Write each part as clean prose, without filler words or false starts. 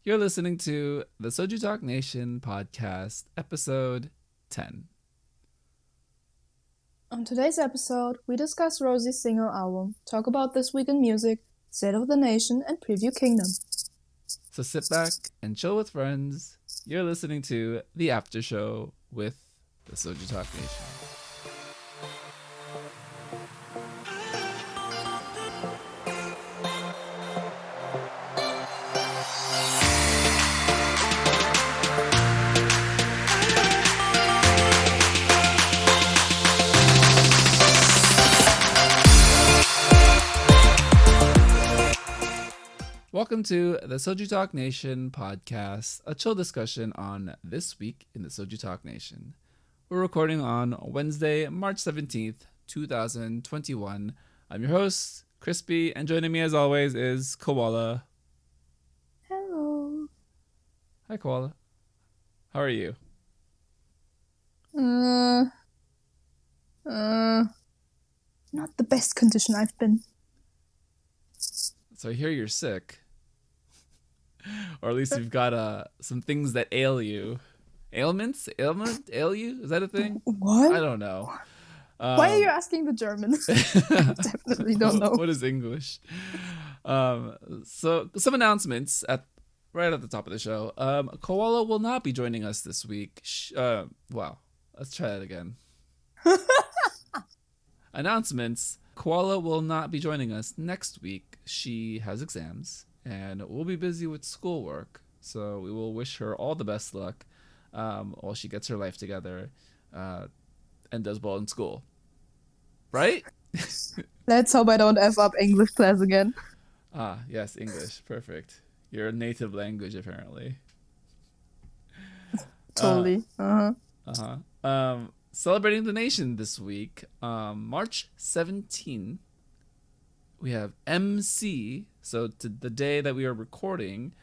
You're listening to the SojuTalk Nation Podcast, episode 10. On today's episode, we discuss ROSÉ's single album, talk about this week in music, state of the nation, and preview Kingdom. So sit back and chill with friends. You're listening to The After Show with the SojuTalk Nation. Welcome to the SojuTalk Nation Podcast, a chill discussion on this week in the SojuTalk Nation. We're recording on Wednesday, March 17th, 2021. I'm your host, Crispy, and joining me as always is Koala. Hello. Hi, Koala. How are you? Not the best condition I've been. So I hear you're sick. Or at least you've got some things that ail you. Ailments? Ail you? Is that a thing? What? I don't know. Why are you asking the German? I definitely don't know. What is English? So some announcements right at the top of the show. Koala will not be joining us this week. Wow. Let's try that again. Announcements. Koala will not be joining us next week. She has exams and we'll be busy with schoolwork. So we will wish her all the best luck while she gets her life together and does well in school. Right? Let's hope I don't F up English class again. Yes, English. Perfect. Your native language, apparently. Totally. Celebrating the nation this week, March 17th, we have MC. So to the day that we are recording,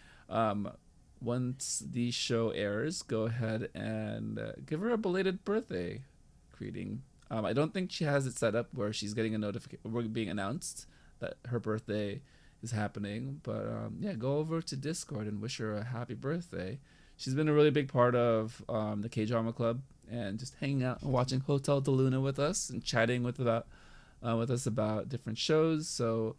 once the show airs, go ahead and give her a belated birthday greeting. I don't think she has it set up where she's getting a notification, we're being announced that her birthday is happening. But yeah, go over to Discord and wish her a happy birthday. She's been a really big part of the K-Drama Club and just hanging out and watching Hotel de Luna with us and chatting with us about different shows. So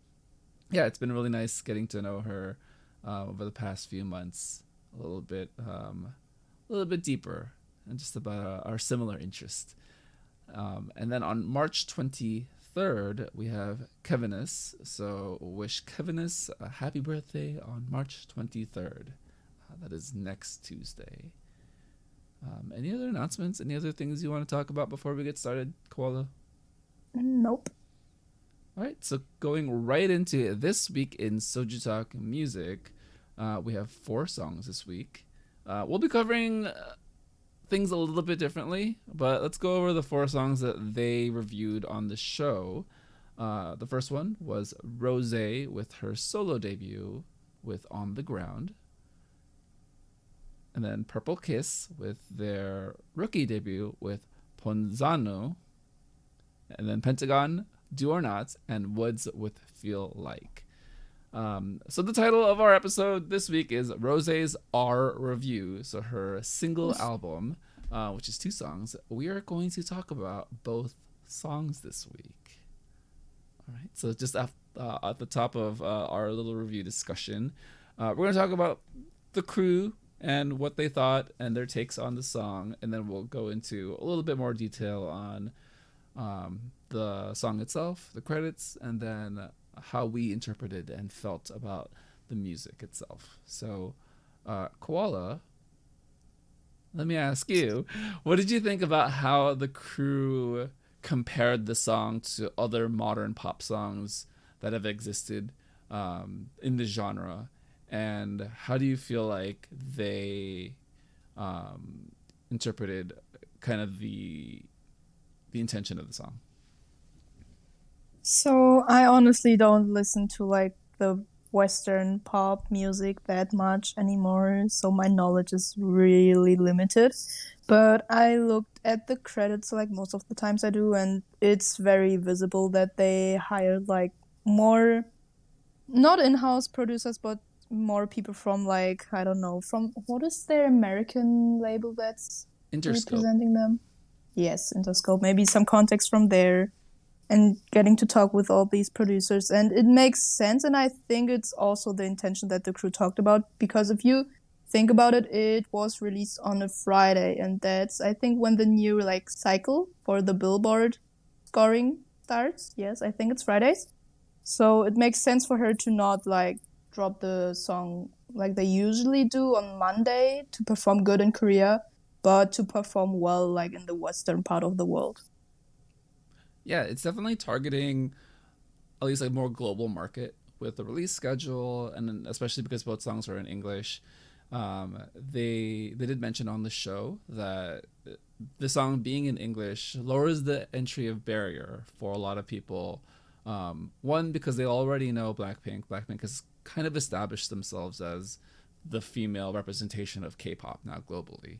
yeah, it's been really nice getting to know her over the past few months a little bit deeper and just about our similar interest. And then on March 23rd, we have Kevinus. So wish Kevinus a happy birthday on March 23rd. That is next Tuesday. Any other announcements? Any other things you want to talk about before we get started, Koala? Nope. All right, so going right into this week in SojuTalk music, we have 4 songs this week. We'll be covering things a little bit differently, but let's go over the 4 songs that they reviewed on the show. The first one was ROSÉ with her solo debut with On the Ground. And then Purple Kiss with their rookie debut with Ponzano. And then Pentagon, Do or Not, and Woods with Feel Like. So the title of our episode this week is ROSÉ's R Review. So her single album, which is 2 songs. We are going to talk about both songs this week. All right. So just at the top of our little review discussion, we're going to talk about the crew and what they thought and their takes on the song, and then we'll go into a little bit more detail on the song itself, the credits, and then how we interpreted and felt about the music itself. So, Koala, let me ask you, what did you think about how the crew compared the song to other modern pop songs that have existed in the genre? And how do you feel like they interpreted kind of the intention of the song? So I honestly don't listen to like the Western pop music that much anymore, so my knowledge is really limited. But I looked at the credits like most of the times I do, and it's very visible that they hired like more, not in-house producers, but more people from like, I don't know, from what is their American label that's Interscope. representing them? Yes, Interscope. Maybe some context from there and getting to talk with all these producers. And it makes sense. And I think it's also the intention that the crew talked about, because if you think about it, it was released on a Friday. And that's, I think, when the new like cycle for the Billboard scoring starts. Yes, I think it's Fridays. So it makes sense for her to not like drop the song like they usually do on Monday to perform good in Korea, but to perform well like in the western part of the world. Yeah, it's definitely targeting at least a more global market with the release schedule, and then especially because both songs are in English. They did mention on the show that the song being in English lowers the entry of barrier for a lot of people. One, because they already know Blackpink. Blackpink has kind of established themselves as the female representation of K-pop now globally.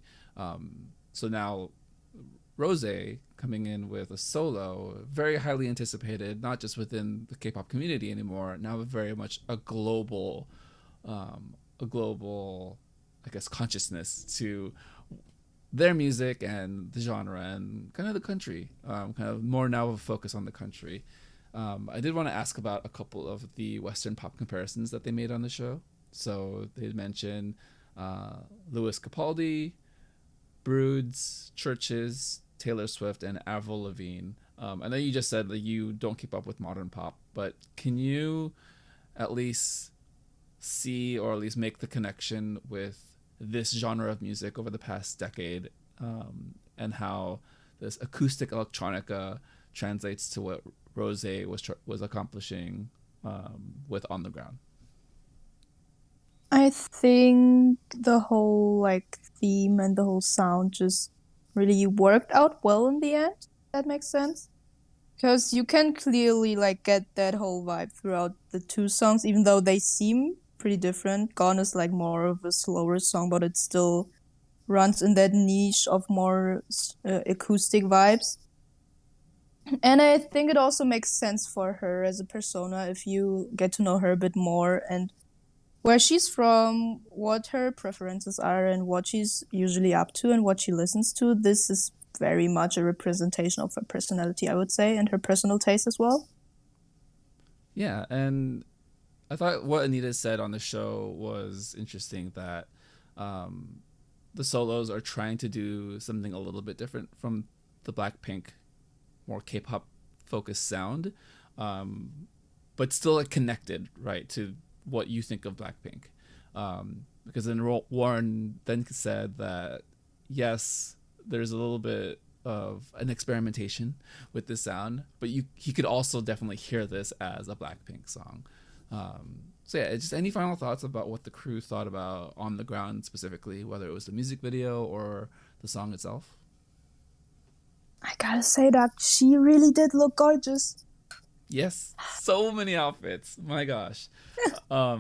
So now ROSÉ coming in with a solo, very highly anticipated, not just within the K-pop community anymore, now very much a global, I guess, consciousness to their music and the genre and kind of the country, kind of more now of a focus on the country. I did want to ask about a couple of the Western pop comparisons that they made on the show. So they mentioned Lewis Capaldi, Broods, Churches, Taylor Swift, and Avril Lavigne. I know you just said that you don't keep up with modern pop, but can you at least see or at least make the connection with this genre of music over the past decade, and how this acoustic electronica translates to what ROSÉ was accomplishing with On the Ground? I think the whole like theme and the whole sound just really worked out well in the end. That makes sense. Because you can clearly like get that whole vibe throughout the two songs, even though they seem pretty different. Gone is like more of a slower song, but it still runs in that niche of more acoustic vibes. And I think it also makes sense for her as a persona if you get to know her a bit more and where she's from, what her preferences are, and what she's usually up to and what she listens to. This is very much a representation of her personality, I would say, and her personal taste as well. Yeah, and I thought what Anita said on the show was interesting, that the solos are trying to do something a little bit different from the Blackpink more K-pop focused sound, but still like connected, right, to what you think of Blackpink. Because then Warren then said that yes, there's a little bit of an experimentation with the sound, but he could also definitely hear this as a Blackpink song. So yeah, just any final thoughts about what the crew thought about On the Ground specifically, whether it was the music video or the song itself? I gotta say that she really did look gorgeous. Yes, so many outfits. My gosh. I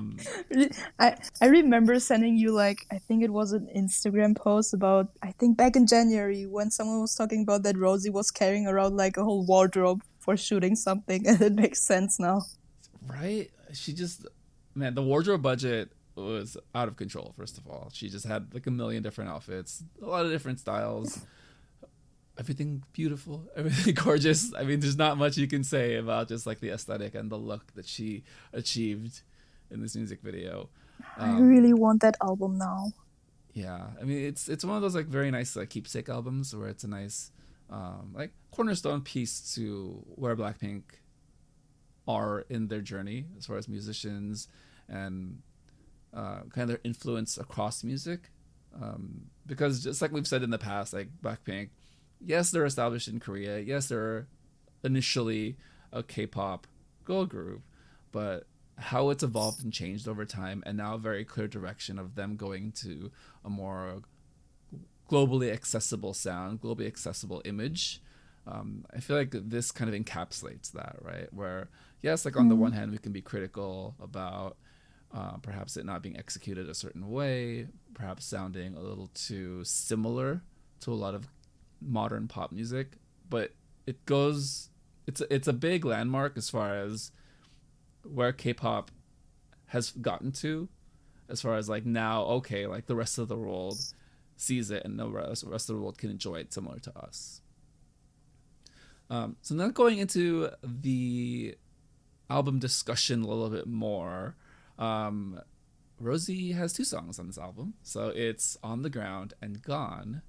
remember sending you like, I think it was an Instagram post about, I think back in January when someone was talking about that ROSÉ was carrying around like a whole wardrobe for shooting something, and it makes sense now. Right? She just, man, the wardrobe budget was out of control. First of all, she just had like a million different outfits, a lot of different styles. Everything beautiful, everything gorgeous. I mean, there's not much you can say about just like the aesthetic and the look that she achieved in this music video. I really want that album now. Yeah, I mean, it's one of those like very nice like keepsake albums where it's a nice like cornerstone piece to where Blackpink are in their journey as far as musicians and kind of their influence across music. Because just like we've said in the past, like Blackpink, yes, they're established in Korea. Yes, they're initially a K-pop girl group, but how it's evolved and changed over time, and now a very clear direction of them going to a more globally accessible sound, globally accessible image. I feel like this kind of encapsulates that, right? Where, yes, like on the one hand, we can be critical about perhaps it not being executed a certain way, perhaps sounding a little too similar to a lot of modern pop music, but it's a big landmark as far as where K-pop has gotten to, as far as like now, okay, like the rest of the world sees it and the rest of the world can enjoy it similar to us. So now going into the album discussion a little bit more, ROSÉ has 2 songs on this album. So it's On the Ground and Gone.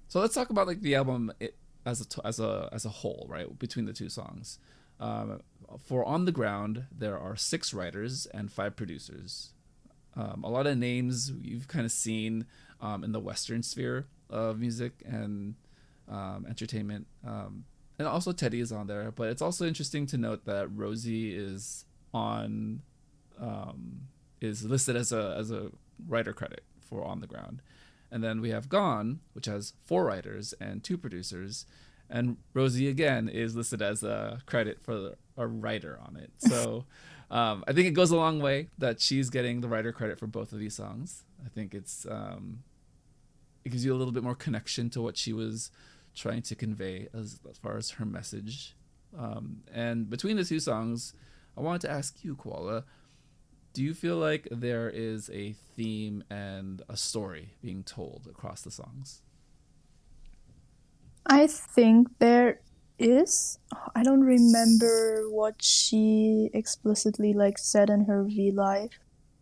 So let's talk about like the album as a whole, right? Between the 2 songs. For On the Ground, there are 6 writers and 5 producers. A lot of names you've kind of seen in the Western sphere of music and entertainment. And also Teddy is on there, but it's also interesting to note that ROSÉ is on is listed as a writer credit for On the Ground. And then we have Gone, which has 4 writers and 2 producers, and ROSÉ again is listed as a credit for a writer on it. So I think it goes a long way that she's getting the writer credit for both of these songs. I think it gives you a little bit more connection to what she was trying to convey as far as her message. And between the 2 songs, I wanted to ask you, Koala, do you feel like there is a theme and a story being told across the songs? I think there is. I don't remember what she explicitly like said in her V Live.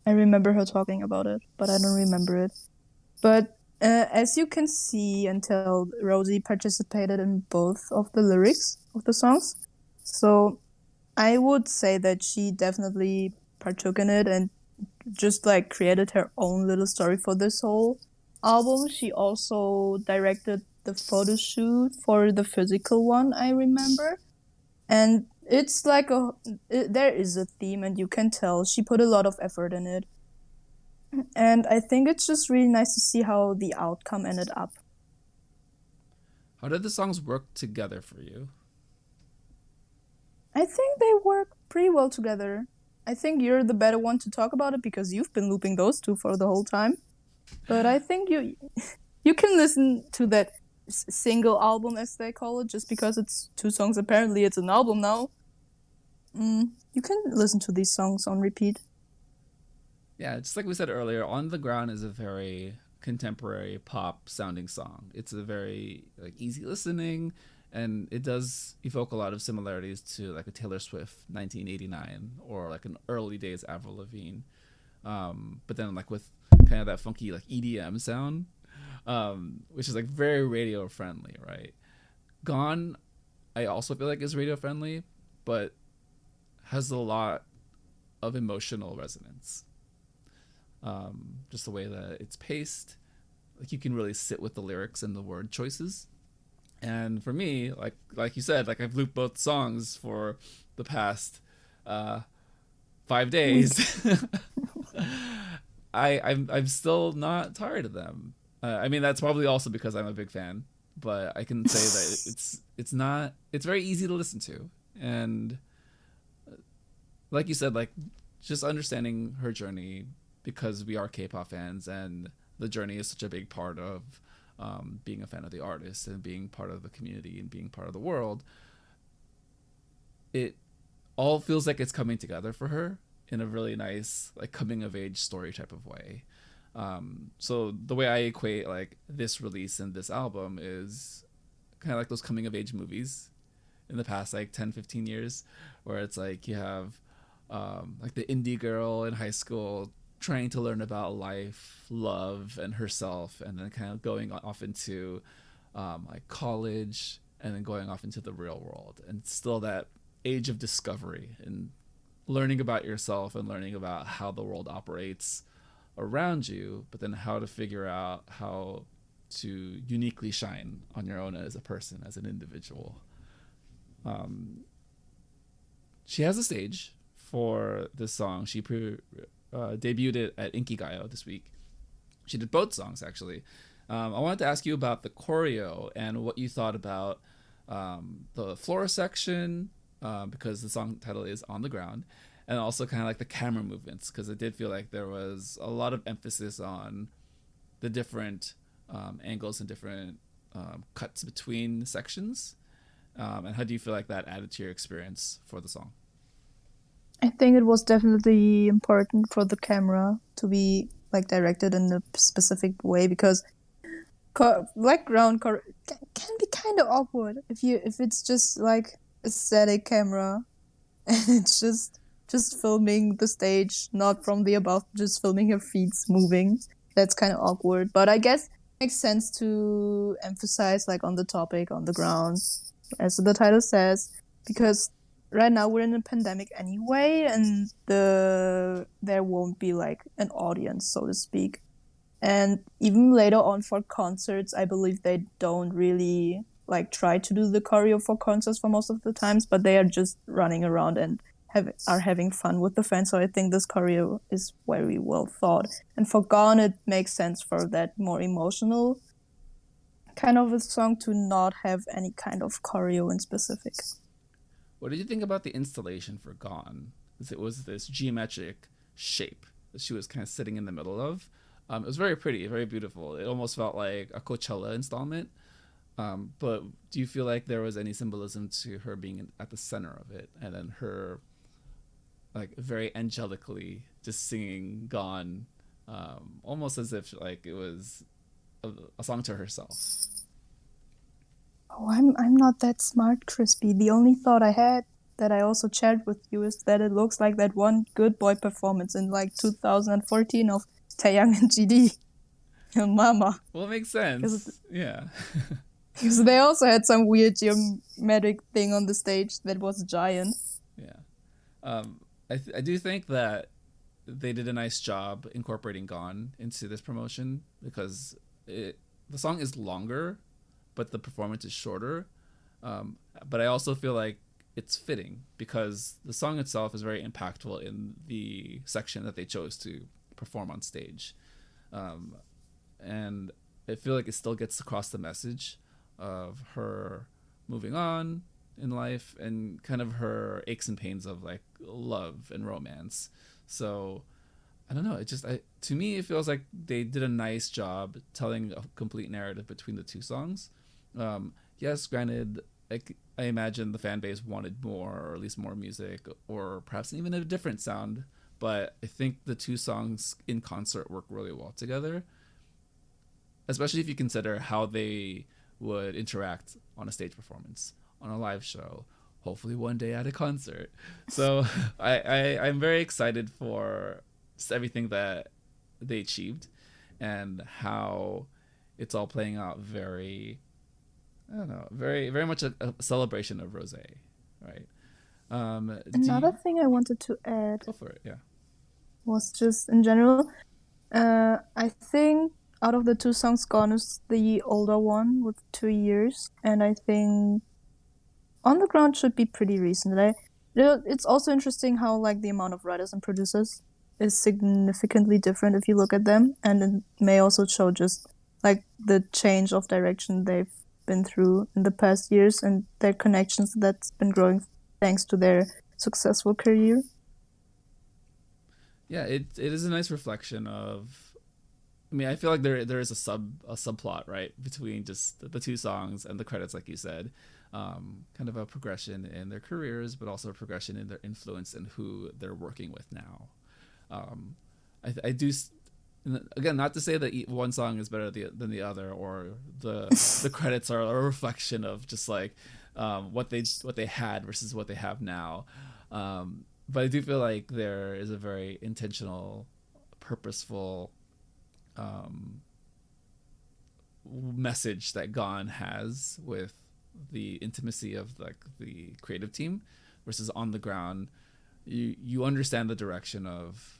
I remember her talking about it, but I don't remember it. But as you can see and tell, ROSÉ participated in both of the lyrics of the songs. So I would say that she definitely partook in it and just like created her own little story for this whole album. She also directed the photo shoot for the physical one, I remember. And it's like there is a theme, and you can tell she put a lot of effort in it. And I think it's just really nice to see how the outcome ended up. How did the songs work together for you? I think they work pretty well together. I think you're the better one to talk about it because you've been looping those 2 for the whole time. But I think you can listen to that single album, as they call it, just because it's 2 songs. Apparently, it's an album now. You can listen to these songs on repeat. Yeah, just like we said earlier, On the Ground is a very contemporary pop sounding song. It's a very like easy listening, and it does evoke a lot of similarities to like a Taylor Swift 1989 or like an early days Avril Lavigne, but then like with kind of that funky like EDM sound, which is like very radio friendly, right? Gone, I also feel like is radio friendly, but has a lot of emotional resonance. Just the way that it's paced, like you can really sit with the lyrics and the word choices. And for me, like you said, like I've looped both songs for the past 5 days. I'm still not tired of them. I mean, that's probably also because I'm a big fan, but I can say that it's very easy to listen to. And like you said, like just understanding her journey, because we are K-pop fans and the journey is such a big part of being a fan of the artist and being part of the community and being part of the world. It all feels like it's coming together for her in a really nice like coming of age story type of way. So the way I equate like this release and this album is kind of like those coming of age movies in the past like 10-15 years, where it's like you have like the indie girl in high school trying to learn about life, love, and herself, and then kind of going off into like college, and then going off into the real world, and still that age of discovery and learning about yourself and learning about how the world operates around you, but then how to figure out how to uniquely shine on your own as a person, as an individual. She has a stage for this song. She debuted it at Inkigayo this week. She did both songs, actually. I wanted to ask you about the choreo and what you thought about the Flora section, because the song title is On the Ground, and also kind of like the camera movements, because it did feel like there was a lot of emphasis on the different angles and different cuts between sections. And how do you feel like that added to your experience for the song? I think it was definitely important for the camera to be like directed in a specific way because background can be kind of awkward if it's just like a static camera and it's just filming the stage, not from the above, just filming her feet moving. That's kind of awkward, but I guess it makes sense to emphasize like on the topic on the ground, as the title says, because right now we're in a pandemic anyway, and there won't be like an audience, so to speak. And even later on for concerts, I believe they don't really like try to do the choreo for concerts for most of the times, but they are just running around and are having fun with the fans. So I think this choreo is very well thought. And for Gone, it makes sense for that more emotional kind of a song to not have any kind of choreo in specific. What did you think about the installation for Gone? It was this geometric shape that she was kind of sitting in the middle of. It was very pretty, very beautiful. It almost felt like a Coachella installment. But do you feel like there was any symbolism to her being at the center of it, and then her like very angelically just singing Gone, almost as if like it was a song to herself? Oh, I'm not that smart, Crispy. The only thought I had that I also shared with you is that it looks like that one Good Boy performance in like 2014 of Taeyang and GD. Mama. Well, it makes sense. Yeah. Because they also had some weird geometric thing on the stage that was giant. Yeah. I do think that they did a nice job incorporating Gone into this promotion because the song is longer, but the performance is shorter. But I also feel like it's fitting because the song itself is very impactful in the section that they chose to perform on stage. And I feel like it still gets across the message of her moving on in life and kind of her aches and pains of like love and romance. So I don't know. To me, it feels like they did a nice job telling a complete narrative between the two songs. Yes, granted, I imagine the fan base wanted more, or at least more music, or perhaps even a different sound. But I think the two songs in concert work really well together, especially if you consider how they would interact on a stage performance, on a live show, hopefully one day at a concert. So I'm very excited for everything that they achieved and how it's all playing out very, I don't know, very, very much a celebration of Rosé, right? Another thing I wanted to add Go for it, yeah. Was just in general, I think out of the two songs, Gone is the older one with 2 years, and I think On the Ground should be pretty recent. It's also interesting how like the amount of writers and producers is significantly different if you look at them, and it may also show just like the change of direction they've been through in the past years and their connections that's been growing thanks to their successful career. Yeah, it is a nice reflection of. I mean, I feel like there is a subplot, right, between just the two songs and the credits, like you said, kind of a progression in their careers, but also a progression in their influence and who they're working with now. I do, again, not to say that one song is better than the other, or the credits are a reflection of just like what they had versus what they have now. But I do feel like there is a very intentional, purposeful message that Gone has with the intimacy of like the creative team versus On the Ground. You understand the direction of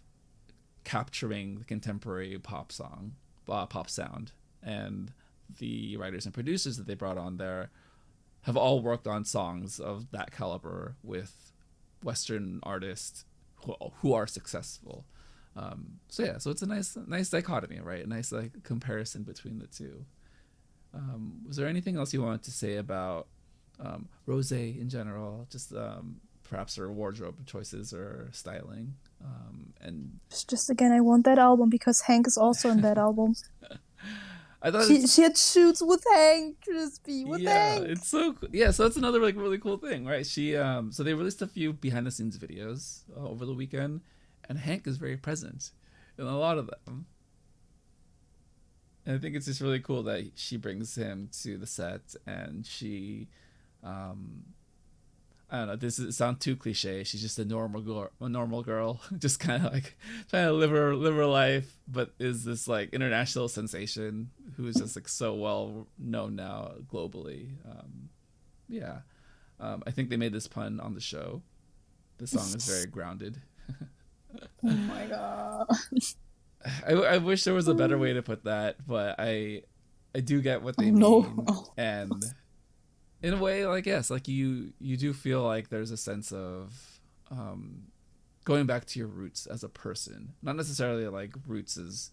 capturing the contemporary pop sound, and the writers and producers that they brought on there have all worked on songs of that caliber with Western artists who are successful. So it's a nice dichotomy, right? A nice like comparison between the two. Was there anything else you wanted to say about Rosé in general? Just perhaps her wardrobe choices or styling. And Just again, I want that album because Hank is also in that album. I thought She had shoots with Hank Crispy with yeah, Hank. it's so yeah. So that's another like really cool thing, right? So they released a few behind the scenes videos over the weekend, and Hank is very present in a lot of them. And I think it's just really cool that she brings him to the set, and she, um, I don't know. This is sound too cliche. She's just a normal girl, just kind of like trying to live her life, but is this like international sensation who is just like so well known now globally. Yeah, I think they made this pun on the show. The song is very grounded. Oh my god. I wish there was a better way to put that, but I do get what they Oh no. mean, Oh. and in a way, like yes, like you do feel like there's a sense of going back to your roots as a person, not necessarily like roots is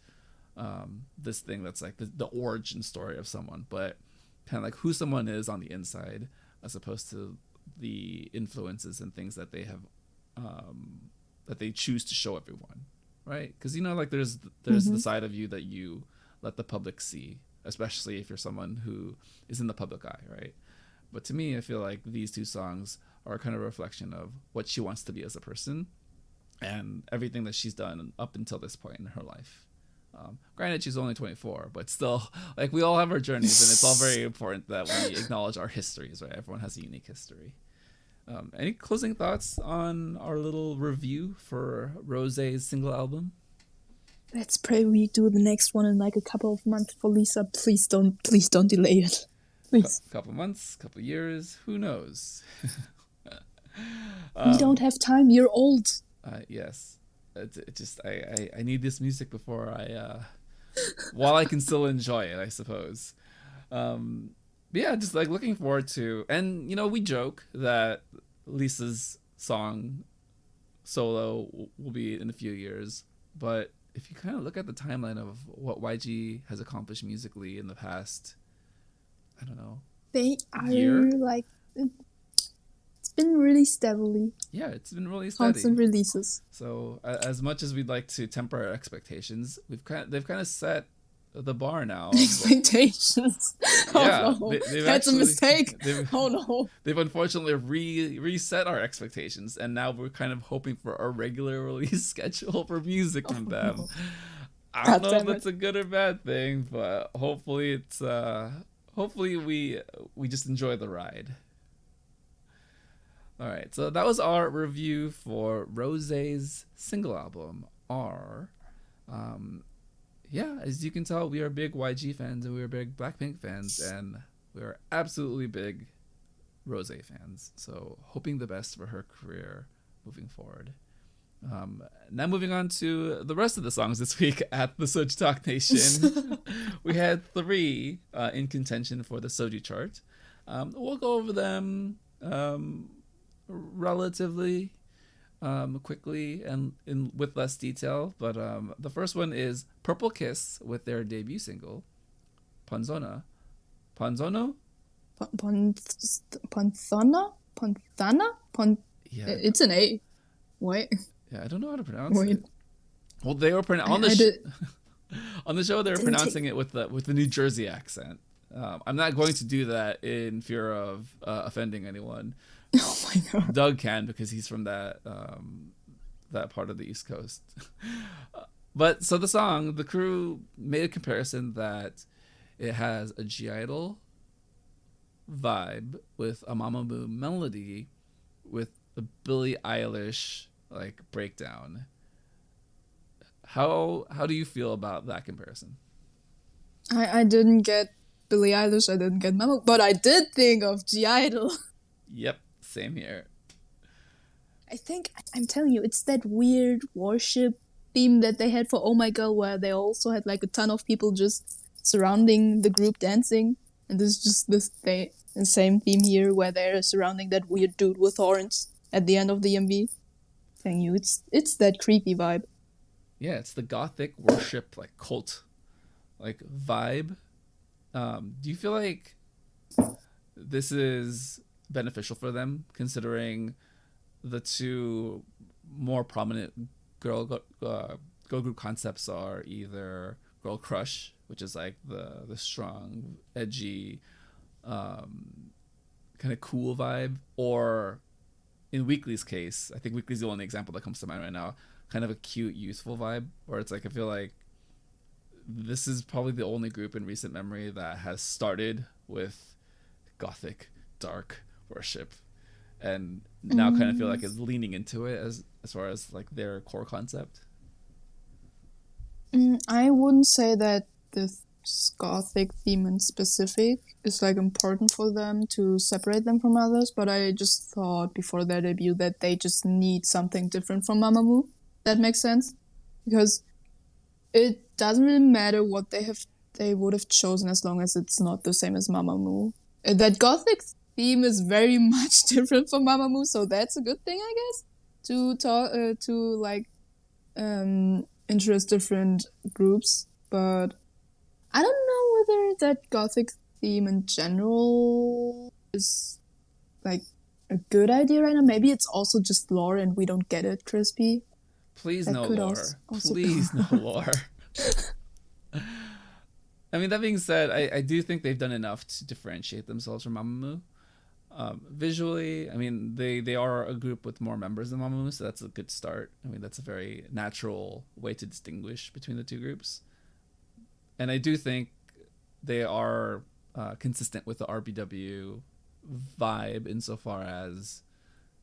this thing that's like the origin story of someone, but kind of like who someone is on the inside, as opposed to the influences and things that they have that they choose to show everyone, right? Because you know, like there's the side of you that you let the public see, especially if you're someone who is in the public eye, right? But to me, I feel like these two songs are kind of a reflection of what she wants to be as a person and everything that she's done up until this point in her life. Granted, she's only 24, but still, like we all have our journeys, and it's all very important that we acknowledge our histories, right? Everyone has a unique history. Any closing thoughts on our little review for Rosé's single album? Let's pray we do the next one in like a couple of months for Lisa. Please don't delay it. Please. Couple months, couple years, who knows? We don't have time. You're old. Yes, it just I need this music before while I can still enjoy it, I suppose. Yeah, just like looking forward to, and you know, we joke that Lisa's song solo will be in a few years, but if you kind of look at the timeline of what YG has accomplished musically in the past, I don't know, They are year? like, it's been really steadily. Yeah, it's been really steady. Constant releases. So as much as we'd like to temper our expectations, they've kind of set the bar now. Expectations. Yeah, Oh no, they've that's actually, a mistake. They've, Oh no. they've unfortunately reset our expectations, and now we're kind of hoping for a regular release schedule for music from them. No. I don't God know if damn that's a good or bad thing, but hopefully it's hopefully we just enjoy the ride. All right, so that was our review for Rosé's single album R. Yeah, as you can tell, we are big YG fans and we are big Blackpink fans, and we are absolutely big Rosé fans. So hoping the best for her career moving forward. Now moving on to the rest of the songs this week at the SojuTalk Nation. We had 3 in contention for the Soju chart. We'll go over them relatively quickly and with less detail, but the first one is Purple Kiss with their debut single Ponzona. Ponzono? Ponthana? Yeah. It's an A. Wait. Yeah, I don't know how to pronounce it. Well, they were on the show they were pronouncing it with the New Jersey accent. I'm not going to do that in fear of offending anyone. Oh my god. Doug can, because he's from that part of the East Coast. But so the song, the crew made a comparison that it has a G-Idol vibe with a Mamamoo melody with the Billie Eilish like breakdown. How do you feel about that comparison? I didn't get Billie Eilish, I didn't get Mamamoo, but I did think of G-Idol. Yep, same here. I think, I'm telling you, it's that weird worship theme that they had for Oh My Girl, where they also had like a ton of people just surrounding the group dancing. And there's just the same theme here, where they're surrounding that weird dude with horns at the end of the MV. Telling you, it's that creepy vibe. Yeah, it's the gothic worship, like cult, like vibe. Do you feel like this is beneficial for them, considering the 2 more prominent girl group concepts are either Girl Crush which is like the strong, edgy, kind of cool vibe, or in Weekly's case, I think Weekly's the only example that comes to mind right now, kind of a cute, youthful vibe, where it's like I feel like this is probably the only group in recent memory that has started with gothic, dark worship, and now kind of feel like it's leaning into it as far as like their core concept. I wouldn't say that this gothic theme in specific is like important for them to separate them from others, but I just thought before their debut that they just need something different from Mamamoo. That makes sense, because it doesn't really matter what they would have chosen as long as it's not the same as Mamamoo. That gothic theme is very much different from Mamamoo, so that's a good thing, I guess, to talk to like interest different groups. But I don't know whether that gothic theme in general is like a good idea right now. Maybe it's also just lore and we don't get it, Crispy. Please no lore. Please no lore. I mean, that being said, I do think they've done enough to differentiate themselves from Mamamoo. Visually, I mean, they are a group with more members than Mamamoo, so that's a good start. I mean, that's a very natural way to distinguish between the two groups. And I do think they are consistent with the RBW vibe insofar as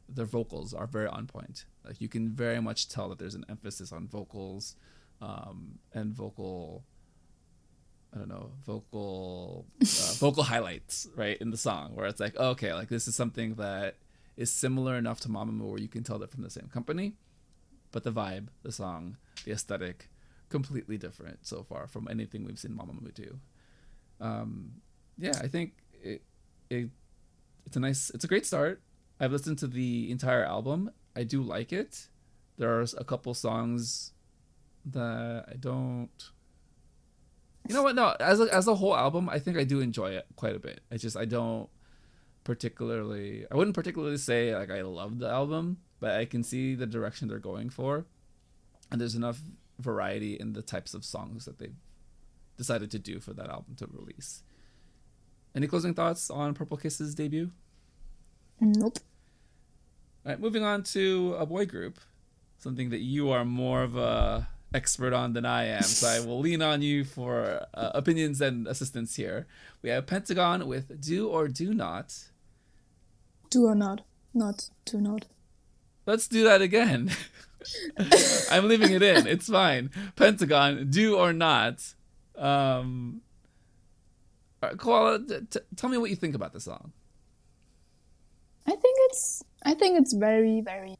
their vocals are very on point. Like, you can very much tell that there's an emphasis on vocals and vocal highlights, right, in the song, where it's like, oh, okay, like this is something that is similar enough to Mamamoo where you can tell they're from the same company, but the vibe, the song, the aesthetic, completely different so far from anything we've seen Mamamoo do. Yeah, I think it's a great start. I've listened to the entire album. I do like it. There are a couple songs that I don't. You know what? No, as a whole album, I think I do enjoy it quite a bit. I wouldn't particularly say like I love the album, but I can see the direction they're going for, and there's enough variety in the types of songs that they've decided to do for that album to release. Any closing thoughts on Purple Kiss's debut? Nope. All right, moving on to a boy group, something that you are more of a expert on than I am, so I will lean on you for opinions and assistance here. We have Pentagon with Do or Do Not. Do or not. Not do not. Let's do that again. I'm leaving it in. It's fine. Pentagon, Do or Not. Koala, tell me what you think about the song. I think it's very, very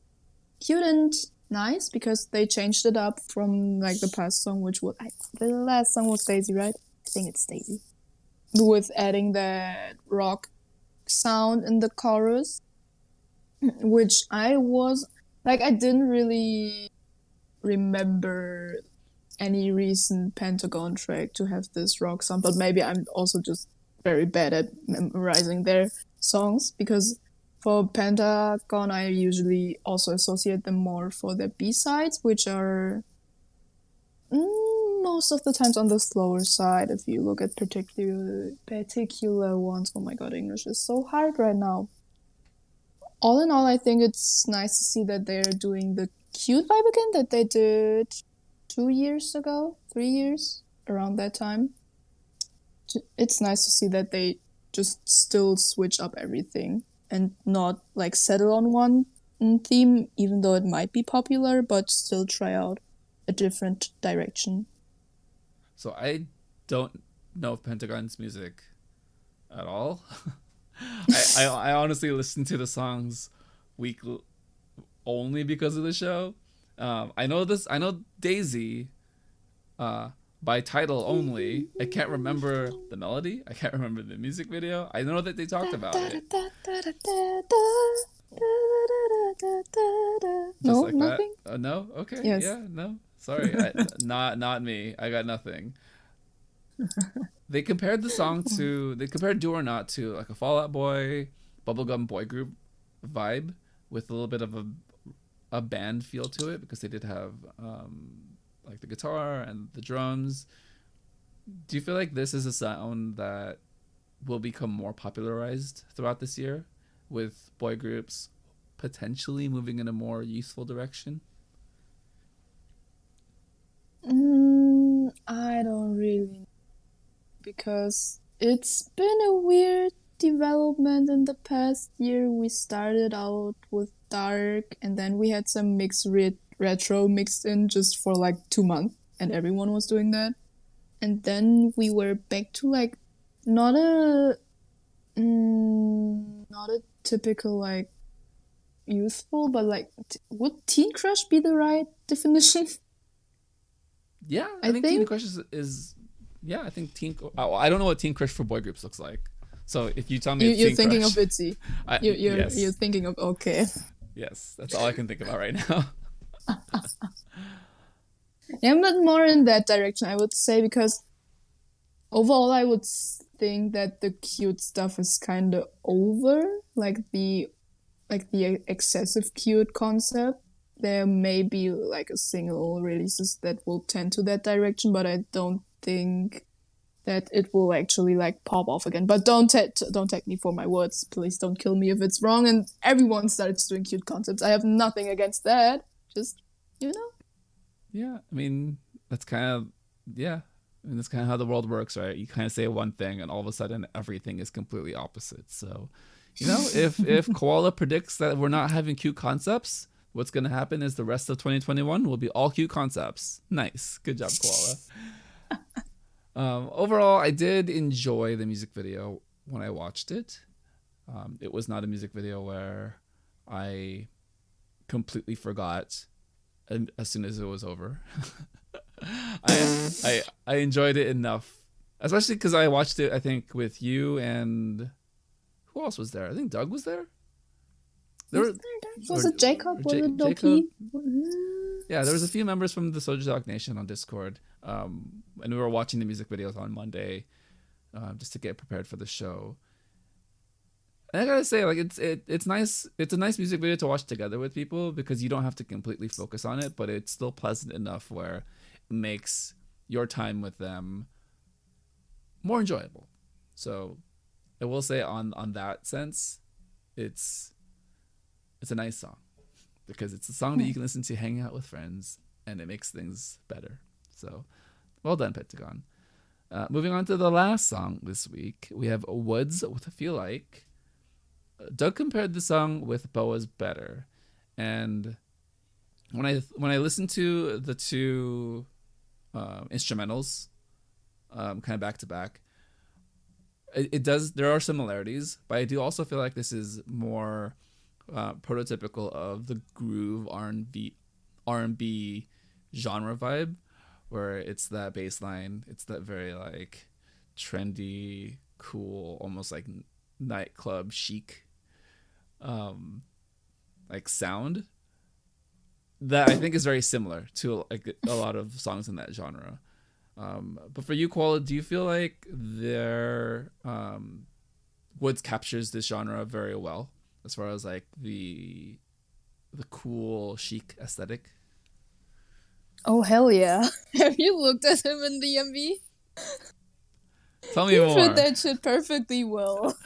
cute and nice, because they changed it up from like the past song, which was the last song was Daisy, right? I think it's Daisy, with adding that rock sound in the chorus, which I didn't really remember any recent Pentagon track to have this rock sound, but maybe I'm also just very bad at memorizing their songs, because for Pentagon, I usually also associate them more for their B-sides, which are most of the times on the slower side. If you look at particular ones, oh my god, English is so hard right now. All in all, I think it's nice to see that they're doing the cute vibe again that they did 3 years, around that time. It's nice to see that they just still switch up everything and not like settle on one theme, even though it might be popular, but still try out a different direction. So I don't know Pentagon's music at all. I honestly listen to the songs weekly only because of the show. I know Daisy by title only. I can't remember the melody. I can't remember the music video. I know that they talked about it. No, like nothing. No, okay, yes. Yeah, no. Sorry, not me. I got nothing. They compared Do or Not to like a Fall Out Boy, bubblegum boy group vibe with a little bit of a band feel to it, because they did have like the guitar and the drums. Do you feel like this is a sound that will become more popularized throughout this year, with boy groups potentially moving in a more youthful direction? I don't really, because it's been a weird development in the past year. We started out with dark, and then we had some mixed retro mixed in just for like 2 months, and everyone was doing that. And then we were back to like not a not a typical like youthful, but like would teen crush be the right definition? Yeah, I I think Teen think Crush is yeah, I think Teen. Oh, I don't know what Teen Crush for boy groups looks like. So if you tell me it's you're Teen thinking of Crush, ITZY. You're yes, thinking of okay. yes, that's all I can think about right now. Yeah, but more in that direction, I would say, because overall, I would think that the cute stuff is kind of over, like the excessive cute concept. There may be like a single releases that will tend to that direction, but I don't think that it will actually like pop off again. But don't take me for my words. Please don't kill me if it's wrong. And everyone starts doing cute concepts. I have nothing against that. Just Yeah, I mean that's kind of yeah. I mean that's kind of how the world works, right? You kind of say one thing, and all of a sudden everything is completely opposite. So, if Koala predicts that we're not having cute concepts, what's going to happen is the rest of 2021 will be all cute concepts. Nice, good job, Koala. Overall, I did enjoy the music video when I watched it. It was not a music video where I completely forgot as soon as it was over. I enjoyed it enough, especially because I watched it, I think, with you and who else was there? I think Doug was there. was it Jacob? Was it Jacob? Yeah, there was a few members from the SojuTalk Nation on Discord, and we were watching the music videos on Monday, just to get prepared for the show. And I gotta say, like it's nice. It's a nice music video to watch together with people because you don't have to completely focus on it, but it's still pleasant enough where it makes your time with them more enjoyable. So I will say on that sense, it's a nice song because it's a song that you can listen to hanging out with friends, and it makes things better. So well done, Pentagon. Moving on to the last song this week, we have Woods with Feel Like. Doug compared the song with Boa's Better, and when I listened to the two instrumentals kind of back to back, it does, there are similarities, but I do also feel like this is more prototypical of the groove R&B genre vibe, where it's that bass line, it's that very like trendy, cool, almost like nightclub chic like sound that I think is very similar to like a lot of songs in that genre. But for you, Koala, do you feel like their Woods captures this genre very well as far as like the cool chic aesthetic? Oh hell yeah! Have you looked at him in the MV? Tell me He more. fit that shit perfectly well.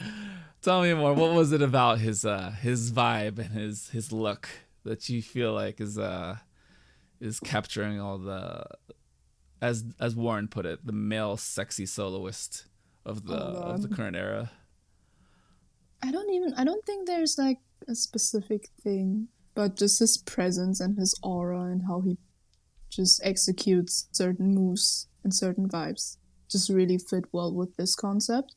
Tell me more. What was it about his vibe and his look that you feel like is capturing all the, as Warren put it, the male sexy soloist of the current era? I don't think there's like a specific thing, but just his presence and his aura and how he just executes certain moves and certain vibes just really fit well with this concept.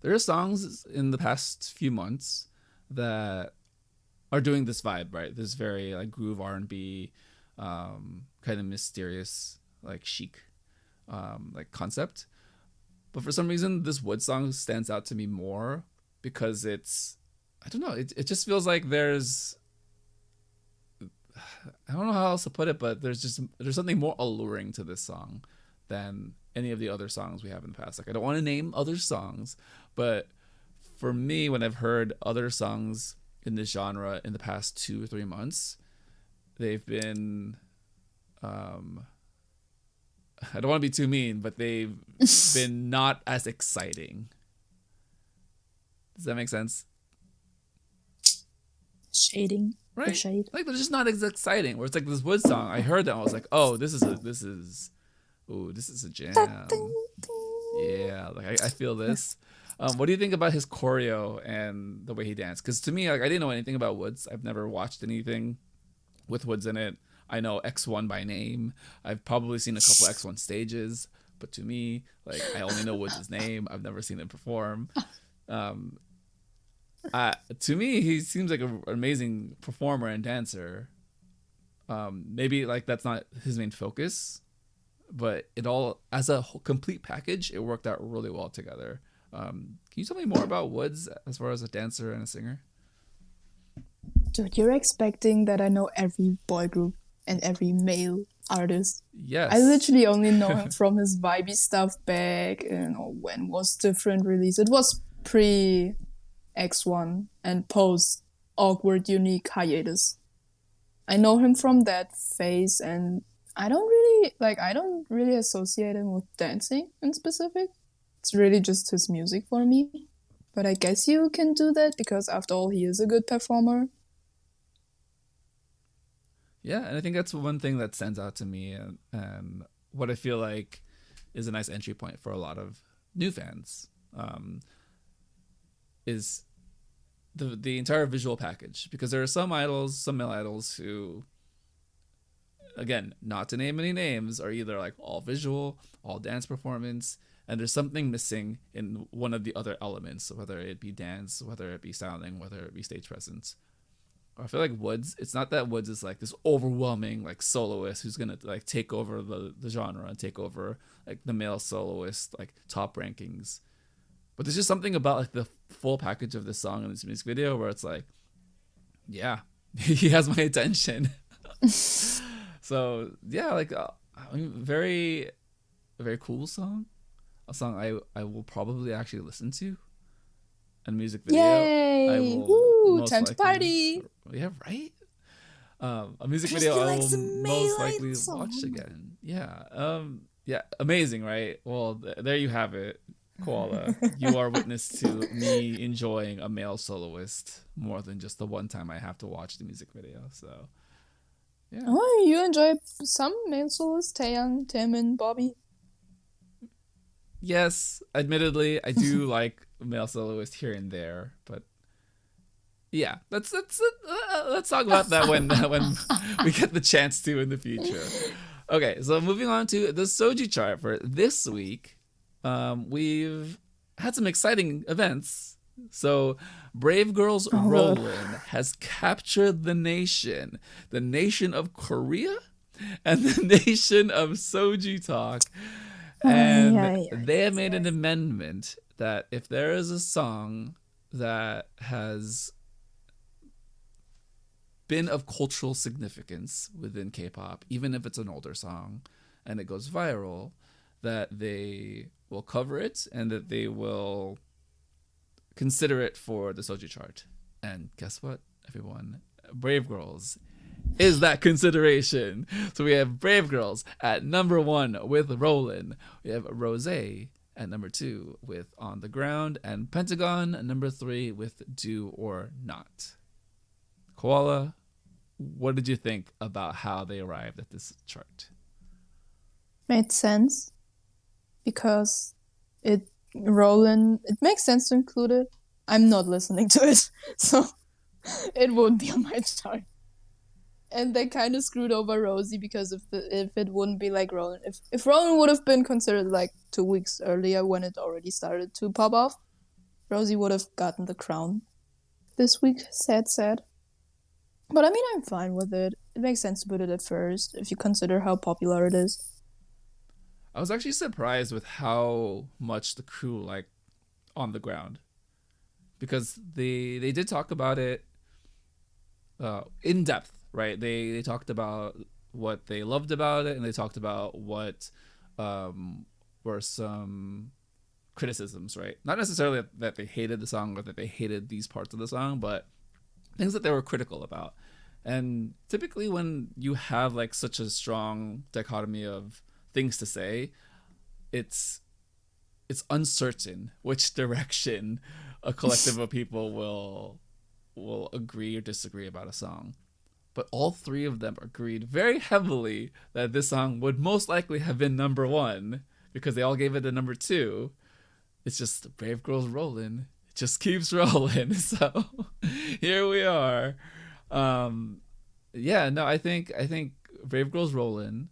There are songs in the past few months that are doing this vibe, right? This very like groove R&B, kind of mysterious, like chic, like concept. But for some reason, this Wood song stands out to me more because it's, I don't know, it just feels like there's, I don't know how else to put it, but there's something more alluring to this song than any of the other songs we have in the past. Like, I don't want to name other songs, but for me, when I've heard other songs in this genre in the past 2 or 3 months, they've been I don't want to be too mean, but they've been not as exciting. Does that make sense? Shading. Right? The shade. Like they're just not as exciting. Where it's like this Woods song. I heard that I was like, oh, this is a jam. Yeah, like I feel this. What do you think about his choreo and the way he danced? Because to me, like I didn't know anything about Woods. I've never watched anything with Woods in it. I know X1 by name. I've probably seen a couple X1 stages, but to me, like I only know Woods' name. I've never seen him perform. To me, he seems like an amazing performer and dancer. Maybe like that's not his main focus, but it all as a whole complete package, it worked out really well together. Can you tell me more about Woods as far as a dancer and a singer? Dude, you're expecting that I know every boy group and every male artist. Yes. I literally only know him from his vibey stuff back, when was Different released. It was pre X1 and post Awkward Unique hiatus. I know him from that phase, and I don't really associate him with dancing in specific. It's really just his music for me. But I guess you can do that because after all, he is a good performer. Yeah, and I think that's one thing that stands out to me, and what I feel like is a nice entry point for a lot of new fans, is the entire visual package. Because there are some male idols who, again, not to name any names, are either like all visual, all dance performance, and there's something missing in one of the other elements, whether it be dance, whether it be sounding, whether it be stage presence. I feel like Woods, it's not that Woods is like this overwhelming like soloist who's gonna like take over the genre and take over like the male soloist like top rankings, but there's just something about like the full package of this song and this music video where it's like, yeah, he has my attention. So yeah, like very cool song, a song I will probably actually listen to. And music video, yay! I will Time to party. Yeah, right. A music video I will most likely watch again. Yeah. Yeah. Amazing, right? Well, there you have it, Koala. You are witness to me enjoying a male soloist more than just the one time I have to watch the music video. So, yeah. Oh, you enjoy some male soloists, Taeyang, Tim, and Bobby. Yes, admittedly, I do like male soloist here and there, but yeah, let's talk about that when we get the chance to in the future. Okay, so moving on to the Soju chart for this week, we've had some exciting events. So, Brave Girls Rollin' has captured the nation of Korea, and the nation of SojuTalk. And they have made an amendment that if there is a song that has been of cultural significance within K-pop, even if it's an older song, and it goes viral, that they will cover it and that they will consider it for the Soju chart. And guess what, everyone? Brave Girls is that consideration. So we have Brave Girls at number 1 with Rollin'. We have ROSÉ at number 2 with On the Ground, and Pentagon at number 3 with Do or Not. Koala, what did you think about how they arrived at this chart? Made sense because it makes sense to include it. I'm not listening to it, so it won't be on my chart. And they kind of screwed over Rosie because if it wouldn't be like Rollin', if Rollin' would have been considered like 2 weeks earlier when it already started to pop off, Rosie would have gotten the crown this week. Sad. But I mean, I'm fine with it. It makes sense to put it at first if you consider how popular it is. I was actually surprised with how much the crew like On the Ground, because they did talk about it in depth. Right, they talked about what they loved about it, and they talked about what were some criticisms. Right, not necessarily that they hated the song or that they hated these parts of the song, but things that they were critical about. And typically, when you have like such a strong dichotomy of things to say, it's uncertain which direction a collective of people will agree or disagree about a song. But all three of them agreed very heavily that this song would most likely have been number one because they all gave it a number two. It's just Brave Girls Rollin'. It just keeps rolling. So here we are. I think Brave Girls Rollin'.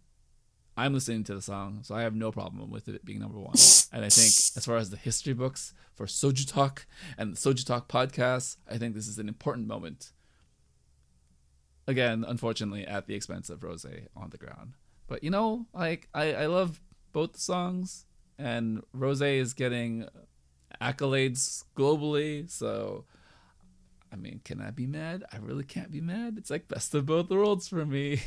I'm listening to the song, so I have no problem with it being number one. And I think as far as the history books for SojuTalk and the SojuTalk podcast, I think this is an important moment. Again, unfortunately, at the expense of ROSÉ on the ground. But I love both the songs, and ROSÉ is getting accolades globally, so I mean, can I be mad? I really can't be mad. It's like best of both worlds for me.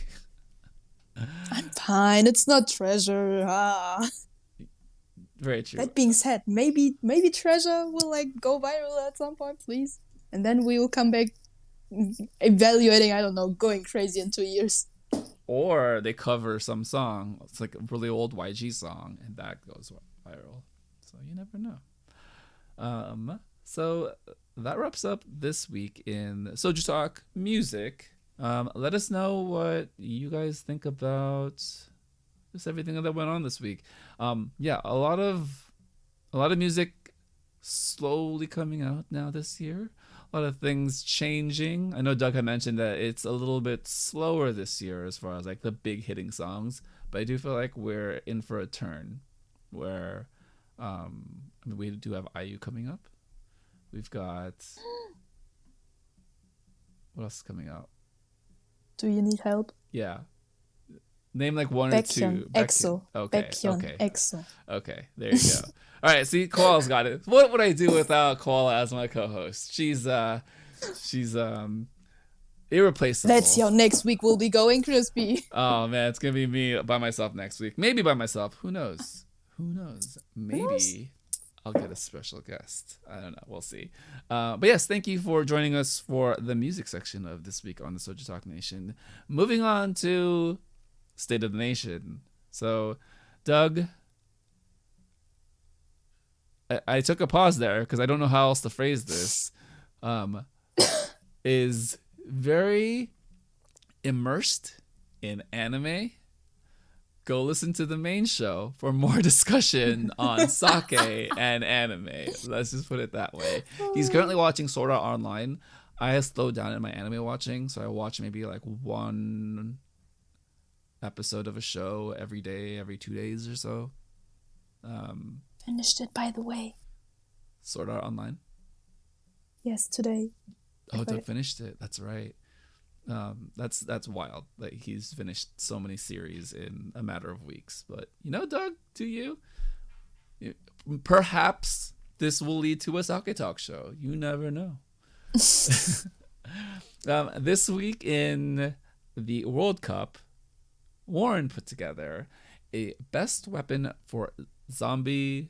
I'm fine. It's not Treasure. Very true. That being said, maybe Treasure will like go viral at some point, please, and then we will come back evaluating. I don't know, going crazy in 2 years. Or they cover some song. It's like a really old YG song, and that goes viral. So you never know. So that wraps up this week in SojuTalk Music. Let us know what you guys think about just everything that went on this week. A lot of music slowly coming out now this year. A lot of things changing. I know Doug had mentioned that it's a little bit slower this year as far as like the big hitting songs, but I do feel like we're in for a turn where we do have IU coming up. We've got what else is coming out? Do you need help? Yeah. Name like one Baekhyun, or two. EXO. Okay. Baekhyun, Okay. EXO. Okay. There you go. All right. See, Koala's got it. What would I do without Koala as my co-host? She's irreplaceable. Let's see how next week will be going, Crispy. Oh man, it's gonna be me by myself next week. Maybe by myself. Who knows? Maybe I'll get a special guest. I don't know. We'll see. But yes, thank you for joining us for the music section of this week on the SojuTalk Nation. Moving on to State of the Nation. So, Doug, I took a pause there because I don't know how else to phrase this. Is very immersed in anime. Go listen to the main show for more discussion on sake and anime. Let's just put it that way. He's currently watching Sword Art Online. I have slowed down in my anime watching, so I watch maybe like one episode of a show every day, every 2 days or so. Finished it, by the way. Sword Art Online? Yes, today. Oh, Doug finished it. That's right. That's wild. Like he's finished so many series in a matter of weeks. But Doug, to you, perhaps this will lead to a sake talk show. You never know. This week in the World Cup, Warren put together a best weapon for the zombie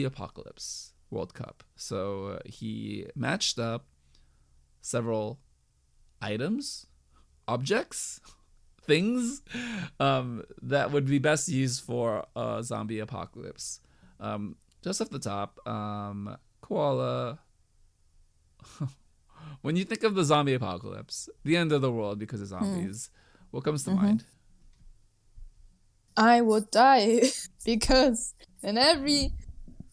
apocalypse World Cup. So he matched up several items, objects, things that would be best used for a zombie apocalypse. Just off the top, Koala, when you think of the zombie apocalypse, the end of the world because of zombies, what comes to mind? I would die because in every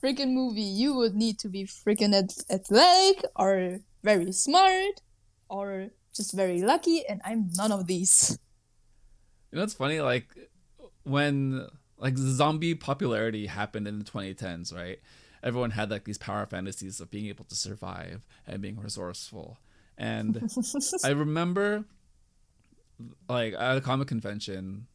freaking movie you would need to be freaking athletic or very smart or just very lucky, and I'm none of these. It's funny, like when like zombie popularity happened in the 2010s, right? Everyone had like these power fantasies of being able to survive and being resourceful. And I remember like at a comic convention,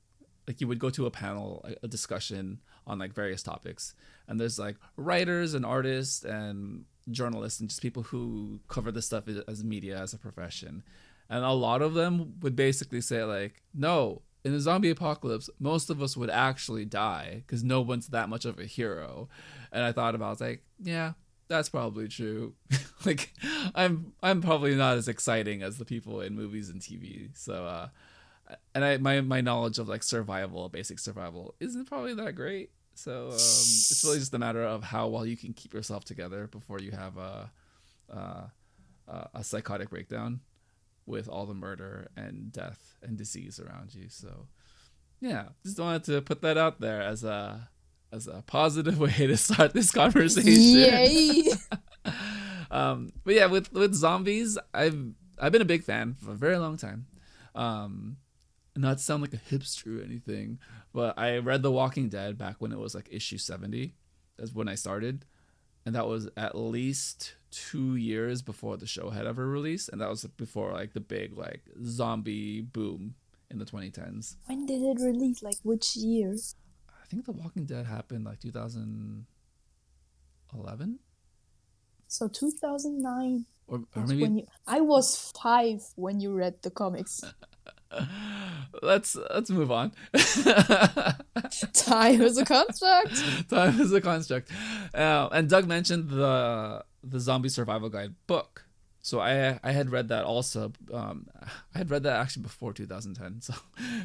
like you would go to a panel, a discussion on like various topics, and there's like writers and artists and journalists and just people who cover this stuff as media, as a profession. And a lot of them would basically say like, no, in the zombie apocalypse, most of us would actually die because no one's that much of a hero. And I thought about it, I was like, yeah, that's probably true. I'm probably not as exciting as the people in movies and TV. So and my knowledge of like survival, basic survival, isn't probably that great. So it's really just a matter of how well you can keep yourself together before you have a psychotic breakdown with all the murder and death and disease around you. So yeah, just wanted to put that out there as a positive way to start this conversation. Yay! But yeah, with zombies, I've been a big fan for a very long time. Not to sound like a hipster or anything, but I read The Walking Dead back when it was like issue 70. That's when I started, and that was at least 2 years before the show had ever released, and that was before like the big like zombie boom in the 2010s. When did it release? Like which year? I think The Walking Dead happened like 2011. So 2009. Or maybe I was 5 when you read the comics. let's move on. Time is a construct. Time is a construct. And Doug mentioned the Zombie Survival Guide book. So I had read that also. I had read that actually before 2010. So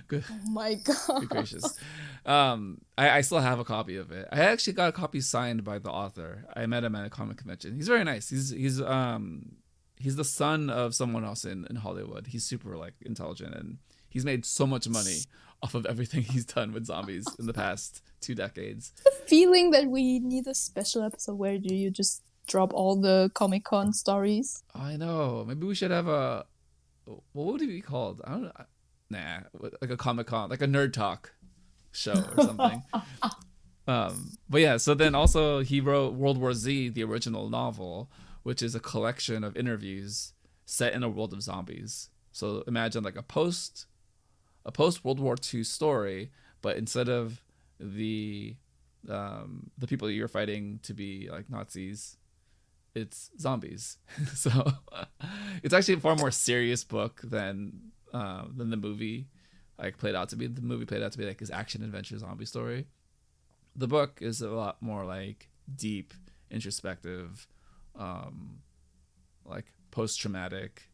good. Oh my god. Good gracious. I still have a copy of it. I actually got a copy signed by the author. I met him at a comic convention. He's very nice. He's the son of someone else in Hollywood. He's super like intelligent, and he's made so much money off of everything he's done with zombies in the past 2 decades. The feeling that we need a special episode where you just drop all the Comic-Con stories. I know. Maybe we should have what would it be called? I don't know. Nah, like a Comic-Con, like a nerd talk show or something. But yeah, so then also he wrote World War Z, the original novel, which is a collection of interviews set in a world of zombies. So imagine like a post World War II story, but instead of the people you're fighting to be like Nazis, it's zombies. So it's actually a far more serious book than the movie played out to be. The movie played out to be like his action adventure zombie story. The book is a lot more like deep, introspective, like post-traumatic,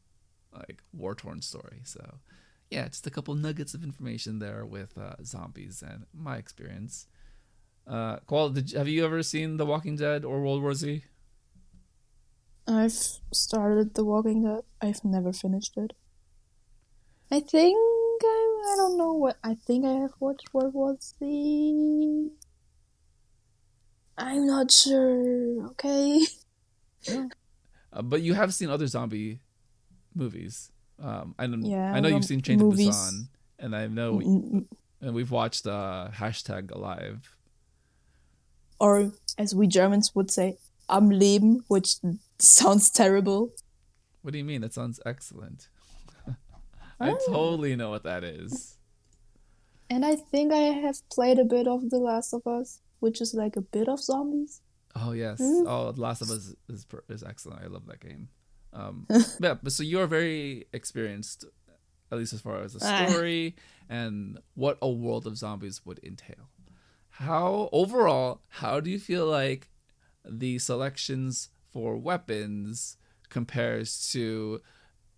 like war-torn story. So yeah, just a couple nuggets of information there with zombies and my experience. Qual, have you ever seen The Walking Dead or World War Z? I've started The Walking Dead. I've never finished it. I think I don't know what. I think I have watched World War Z. I'm not sure. Okay. Yeah. But you have seen other zombie movies. I know you've seen Train to Busan, and I know and we've watched #Alive. Or as we Germans would say, Am Leben, which sounds terrible. What do you mean? That sounds excellent. I totally know what that is. And I think I have played a bit of The Last of Us, which is like a bit of zombies. Oh yes. Oh, The Last of Us is excellent. I love that game. Yeah, but so you're very experienced, at least as far as the story and what a world of zombies would entail. How do you feel like the selections for weapons compares to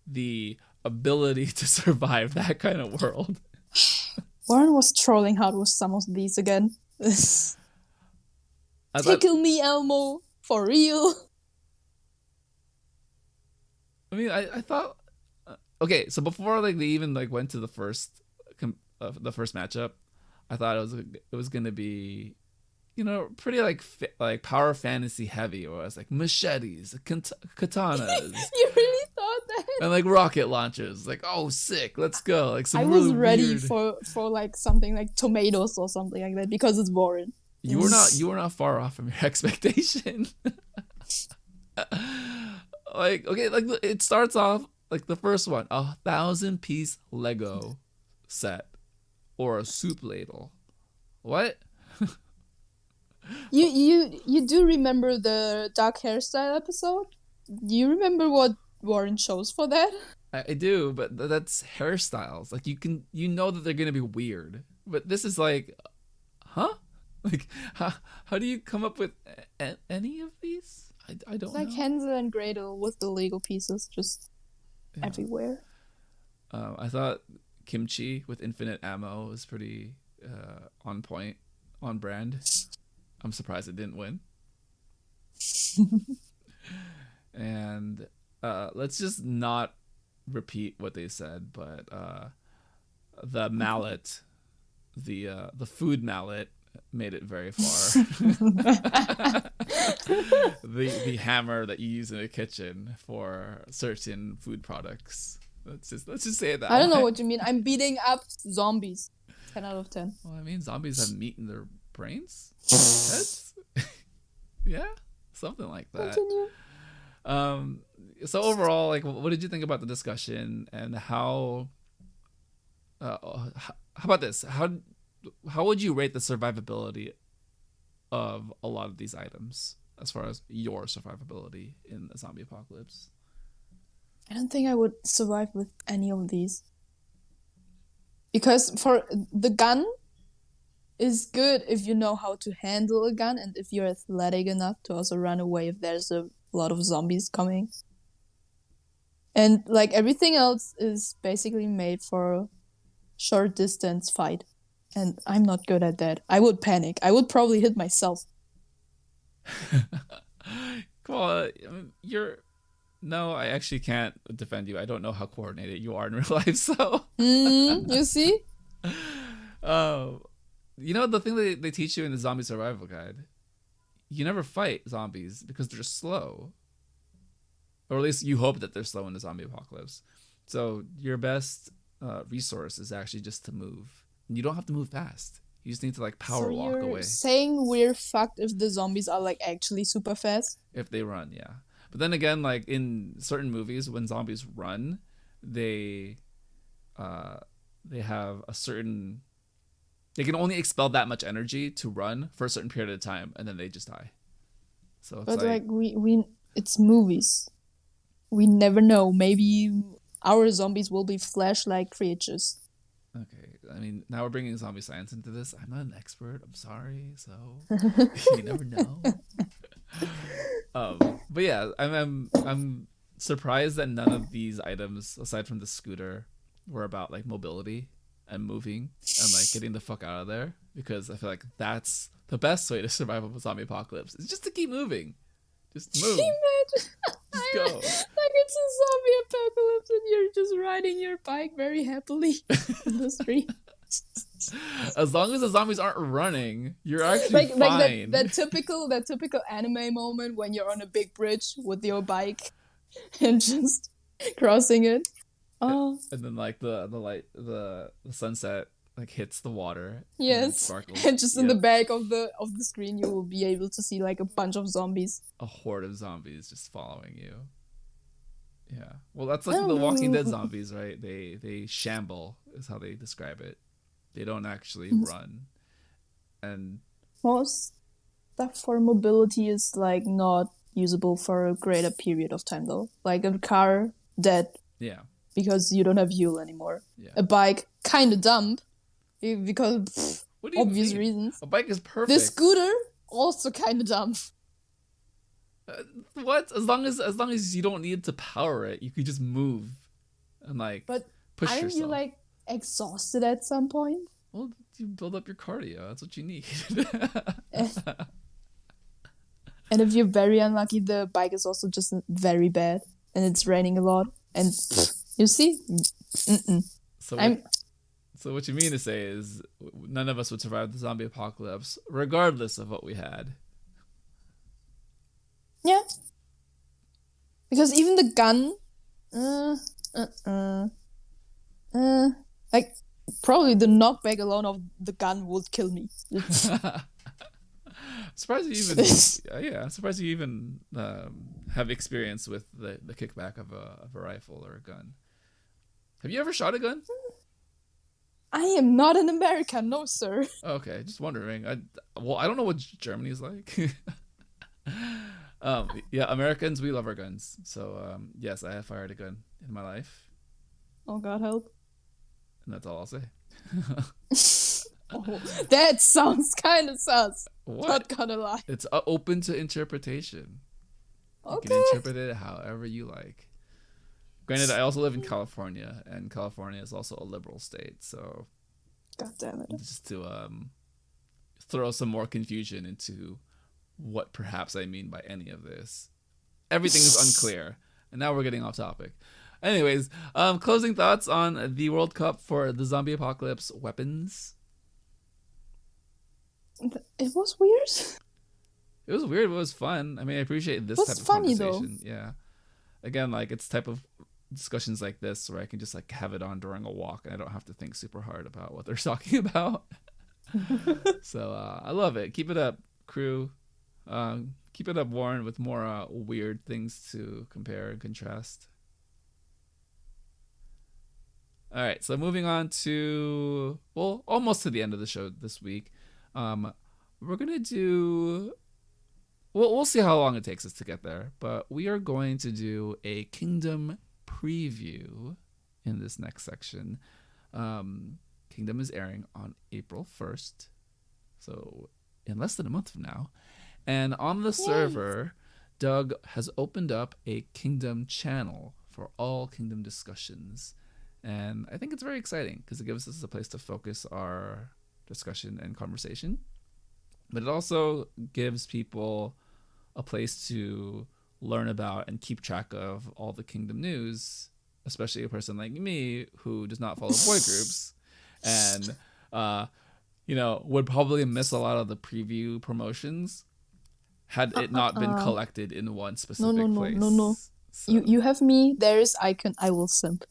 the ability to survive that kind of world? Warren was trolling hard with some of these again. Tickle me, Elmo, for real. I mean, I thought okay. So before they even went to the first matchup, I thought it was gonna be, pretty like power fantasy heavy, or it's like machetes, katanas. You really thought that? And like rocket launchers, like, oh sick, let's go. Like some I was really ready weird... for like something like tomatoes or something like that because it's Warren. You were not far off from your expectation. It starts off like the first one, 1,000-piece Lego set or a soup ladle. What? You do remember the dark hairstyle episode? Do you remember what Warren chose for that? I do, but that's hairstyles. Like you know that they're gonna be weird, but this is like, huh? Like how do you come up with any of these? I don't know. Like Hansel and Gretel with the Lego pieces just everywhere. I thought kimchi with infinite ammo is pretty on point, on brand. I'm surprised it didn't win. And let's just not repeat what they said, but the mallet, the food mallet, made it very far. the hammer that you use in a kitchen for certain food products. Let's just say it that I don't way. know what you mean. I'm beating up zombies. 10 out of 10. Well, I mean, zombies have meat in their brains, heads. Yeah, something like that. Continue. So overall, like, what did you think about the discussion, and how about this? How would you rate the survivability of a lot of these items as far as your survivability in a zombie apocalypse? I don't think I would survive with any of these. Because for the gun is good if you know how to handle a gun and if you're athletic enough to also run away if there's a lot of zombies coming. And like everything else is basically made for a short distance fight. And I'm not good at that. I would panic. I would probably hit myself. Come on, No, I actually can't defend you. I don't know how coordinated you are in real life, so... You see? You know, the thing that they teach you in the zombie survival guide, you never fight zombies because they're slow. Or at least you hope that they're slow in the zombie apocalypse. So your best resource is actually just to move. And you don't have to move fast. You just need to like power walk away. You're saying we're fucked if the zombies are like actually super fast? If they run, yeah. But then again, like in certain movies, when zombies run, they have a certain... They can only expel that much energy to run for a certain period of time, and then they just die. So it's but like we it's movies. We never know. Maybe our zombies will be flesh-like creatures. Okay, I mean, now we're bringing zombie science into this. I'm not an expert. I'm sorry. So you never know. But yeah, I'm surprised that none of these items, aside from the scooter, were about like mobility and moving and like getting the fuck out of there, because I feel like that's the best way to survive a zombie apocalypse. Is just to keep moving. Just move. Imagine. Just go. Like it's a zombie apocalypse and you're just riding your bike very happily on the street. As long as the zombies aren't running, you're actually fine. Like that typical anime moment when you're on a big bridge with your bike and just crossing it. Oh. And then like the sunset like hits the water. Yes. Sparkles. And just in the back of the screen you will be able to see like a bunch of zombies. A horde of zombies just following you. Yeah. Well, that's like the Walking Dead zombies, right? They shamble is how they describe it. They don't actually run. And most stuff for mobility is like not usable for a greater period of time though. Like a car, dead. Yeah. Because you don't have fuel anymore. Yeah. A bike, kind of dumb. Because obvious reasons. A bike is perfect. The scooter, also kind of dumb. What? As long as you don't need to power it, you could just move and like push yourself. Aren't you like exhausted at some point? Well, you build up your cardio. That's what you need. And if you're very unlucky, the bike is also just very bad and it's raining a lot. And you see? So what you mean to say is none of us would survive the zombie apocalypse, regardless of what we had. Yeah. Because even the gun, like probably the knockback alone of the gun would kill me. Surprised you even have experience with the kickback of a rifle or a gun. Have you ever shot a gun? I am not an American, no sir. Okay, just wondering. I don't know what Germany's like. Yeah, Americans, we love our guns. So yes, I have fired a gun in my life. Oh God, help! And that's all I'll say. Oh, that sounds kind of sus. What? Not gonna lie. It's open to interpretation. Okay. You can interpret it however you like. Granted, I also live in California, and California is also a liberal state, so God damn it. just to throw some more confusion into what perhaps I mean by any of this. Everything is unclear, and now we're getting off topic. Anyways, closing thoughts on the World Cup for the zombie apocalypse weapons. It was weird. It was weird, but it was fun. I mean, I appreciate this type of funny, conversation. Though. Yeah. Again, like it's type of discussions like this where I can just like have it on during a walk and I don't have to think super hard about what they're talking about. So I love it. Keep it up, crew. Keep it up, Warren, with more weird things to compare and contrast. All right, so moving on to, well, almost to the end of the show this week. We're going to do, we'll see how long it takes us to get there, but we are going to do a Kingdom preview in this next section. Kingdom is airing on April 1st, so in less than a month from now. And on the server, Doug has opened up a Kingdom channel for all Kingdom discussions. And I think it's very exciting because it gives us a place to focus our discussion and conversation. But it also gives people a place to learn about and keep track of all the Kingdom news, especially a person like me who does not follow boy groups and, would probably miss a lot of the preview promotions had it not been collected in one specific place. No. So, you have me. There is Icon. I will simp.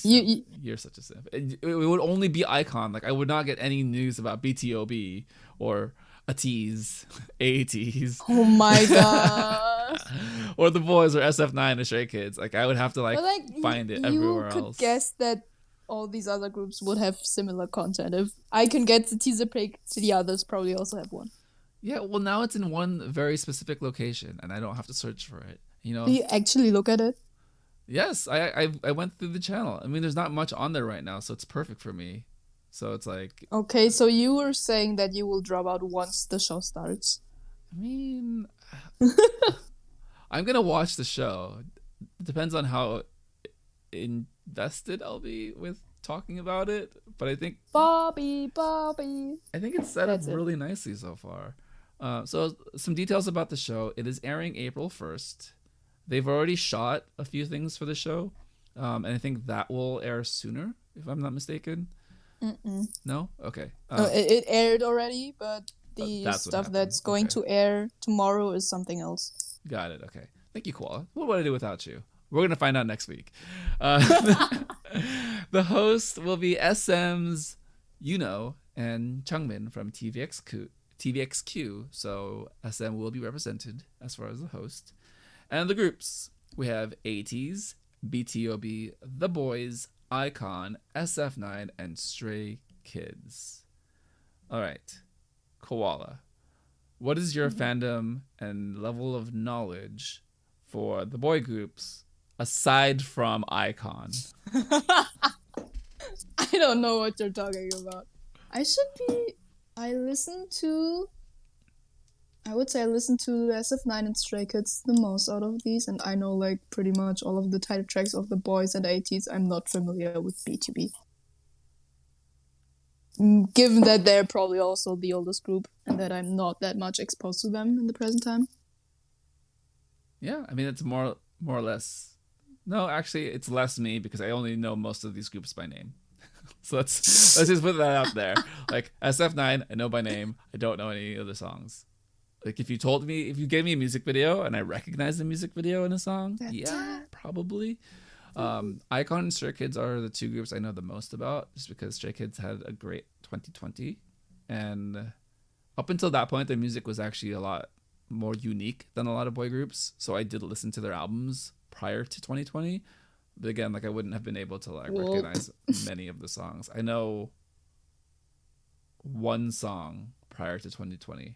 Yeah, you're such a simp. It would only be Icon. Like I would not get any news about BTOB or AATs. Oh my god. Or the boys or SF9 or Stray Kids. Like I would have to find it everywhere else. You could guess that all these other groups would have similar content. If I can get the teaser pic, the others probably also have one. Yeah, well now it's in one very specific location and I don't have to search for it. Do you actually look at it? Yes, I went through the channel. I mean, there's not much on there right now, so it's perfect for me. So it's like... Okay, so you were saying that you will drop out once the show starts. I mean... I'm going to watch the show. It depends on how invested I'll be with talking about it. But I think... Bobby! I think it's set up really nicely so far. So some details about the show. It is airing April 1st. They've already shot a few things for the show, and I think that will air sooner, if I'm not mistaken. Mm-mm. No? Okay. It aired already, but the stuff that's going to air tomorrow is something else. Got it. Okay. Thank you, Koala. What would I do without you? We're going to find out next week. The host will be SM's Yuno and Chungmin from TVXQ, so SM will be represented as far as the host. And the groups, we have ATEEZ, BTOB, The Boys, Icon, SF9, and Stray Kids. All right, Koala, what is your fandom and level of knowledge for the boy groups aside from Icon? I don't know what you're talking about. I would say I listen to SF9 and Stray Kids the most out of these, and I know like pretty much all of the title tracks of the boys and ATEEZ. I'm not familiar with BTOB. Given that they're probably also the oldest group, and that I'm not that much exposed to them in the present time. Yeah, I mean, it's more or less... No, actually, it's less me, because I only know most of these groups by name. So let's just put that out there. Like, SF9, I know by name. I don't know any of the songs. Like, if you gave me a music video and I recognize the music video in a song, probably. Icon and Stray Kids are the two groups I know the most about, just because Stray Kids had a great 2020. And up until that point, their music was actually a lot more unique than a lot of boy groups. So I did listen to their albums prior to 2020. But again, like I wouldn't have been able to recognize many of the songs. I know one song prior to 2020.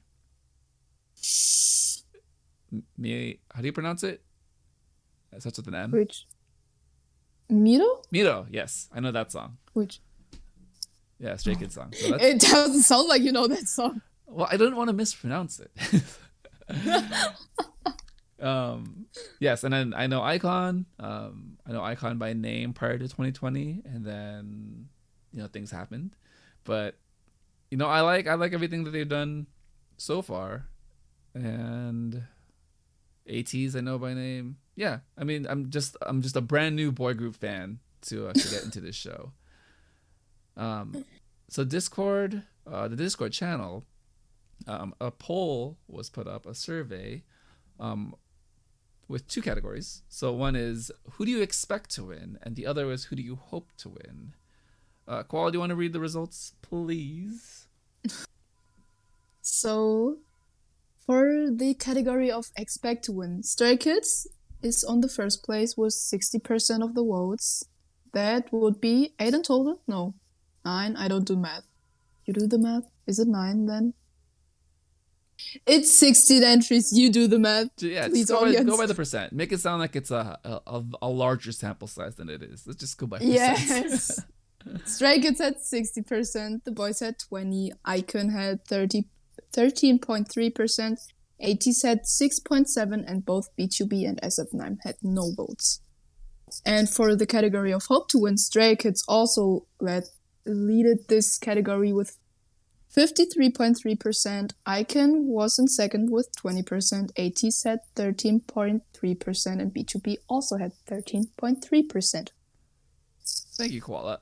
How do you pronounce it? It starts with an M. Which? Miro? Miro, yes. I know that song. Which? Yeah, Stray Kids song. So it doesn't sound like you know that song. Well, I don't want to mispronounce it. Yes, and then I know Icon. I know Icon by name prior to 2020, and then things happened. But I like everything that they've done so far, and ATs I know by name. Yeah, I mean I'm just a brand new boy group fan to get into this show. So Discord, the Discord channel, a poll was put up, a survey, with two categories. So one is who do you expect to win, and the other is who do you hope to win. Koala, do you want to read the results, please? So, for the category of expect to win, Stray Kids is on the first place with 60% of the votes. That would be 8 in total? No, 9. I don't do math. You do the math? Is it 9 then? It's 16 entries. You do the math. Yeah, Please, just go by the percent. Make it sound like it's a larger sample size than it is. Let's just go by percent. Yes. Stray Kids had 60%. The boys had 20. Icon had 13.3%. ATs had 6.7%, and both B2B and SF9 had no votes. And for the category of hope to win, Stray Kids also leaded this category with 53.3%. Icon was in second with 20%. ATs had 13.3%, and B2B also had 13.3%. Thank you, Koala.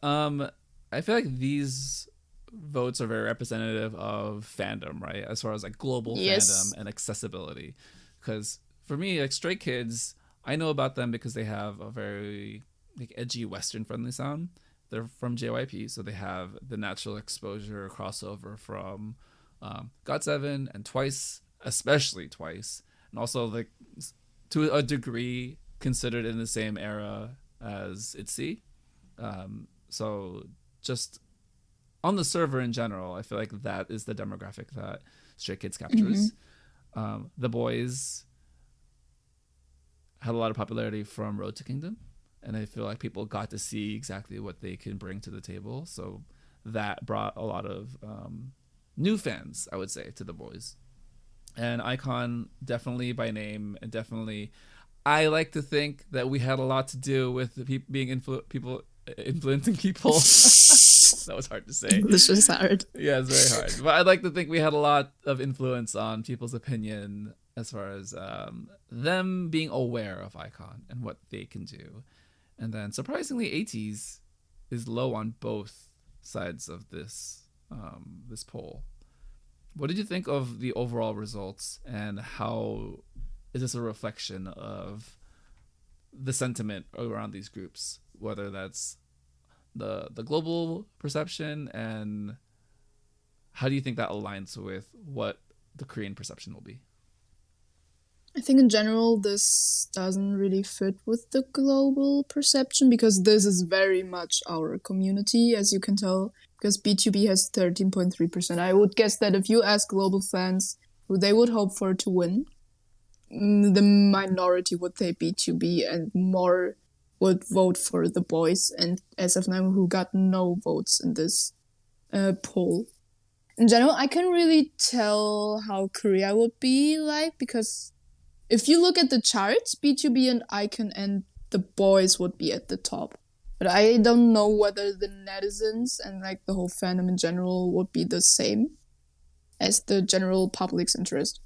I feel like these votes are very representative of fandom, right? As far as like global fandom and accessibility. Because for me, like Stray Kids, I know about them because they have a very like edgy Western friendly sound. They're from JYP, so they have the natural exposure crossover from GOT7 and Twice, especially Twice, and also like to a degree considered in the same era as ITZY. So just on the server in general, I feel like that is the demographic that Stray Kids captures. The boys had a lot of popularity from Road to Kingdom, and I feel like people got to see exactly what they can bring to the table. So that brought a lot of new fans, I would say, to the boys. And Icon, definitely by name, and definitely, I like to think that we had a lot to do with the people influencing people. That was hard to say. English is hard. Yeah, it's very hard. But I'd like to think we had a lot of influence on people's opinion as far as them being aware of Icon and what they can do. And then surprisingly, ATs is low on both sides of this this poll. What did you think of the overall results, and how is this a reflection of the sentiment around these groups, whether that's the global perception, and how do you think that aligns with what the Korean perception will be? I think in general this doesn't really fit with the global perception, because this is very much our community, as you can tell, because B2B has 13.3%. I would guess that if you ask global fans who they would hope for to win, the minority would say B2B, and more would vote for the boys and SF9, who got no votes in this poll. In general, I can't really tell how Korea would be like, because if you look at the charts, B2B and Icon and the boys would be at the top. But I don't know whether the netizens and like the whole fandom in general would be the same as the general public's interest.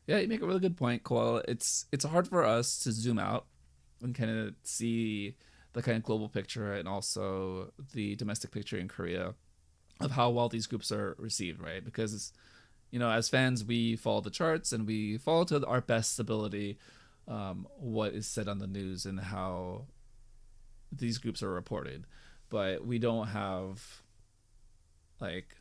Yeah, you make a really good point, Koala. It's hard for us to zoom out and kind of see the kind of global picture and also the domestic picture in Korea of how well these groups are received, right? Because as fans, we follow the charts and we follow to our best ability what is said on the news and how these groups are reported. But we don't have like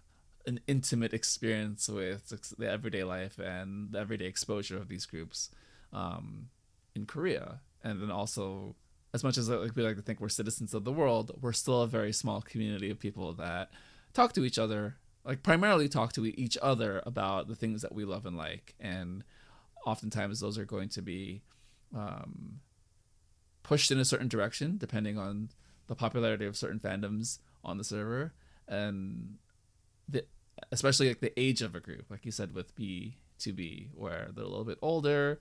an intimate experience with the everyday life and the everyday exposure of these groups in Korea. And then also, as much as we like to think we're citizens of the world, we're still a very small community of people that talk to each other, like primarily talk to each other about the things that we love and like. And oftentimes those are going to be pushed in a certain direction depending on the popularity of certain fandoms on the server. And especially like the age of a group, like you said with B2B, where they're a little bit older,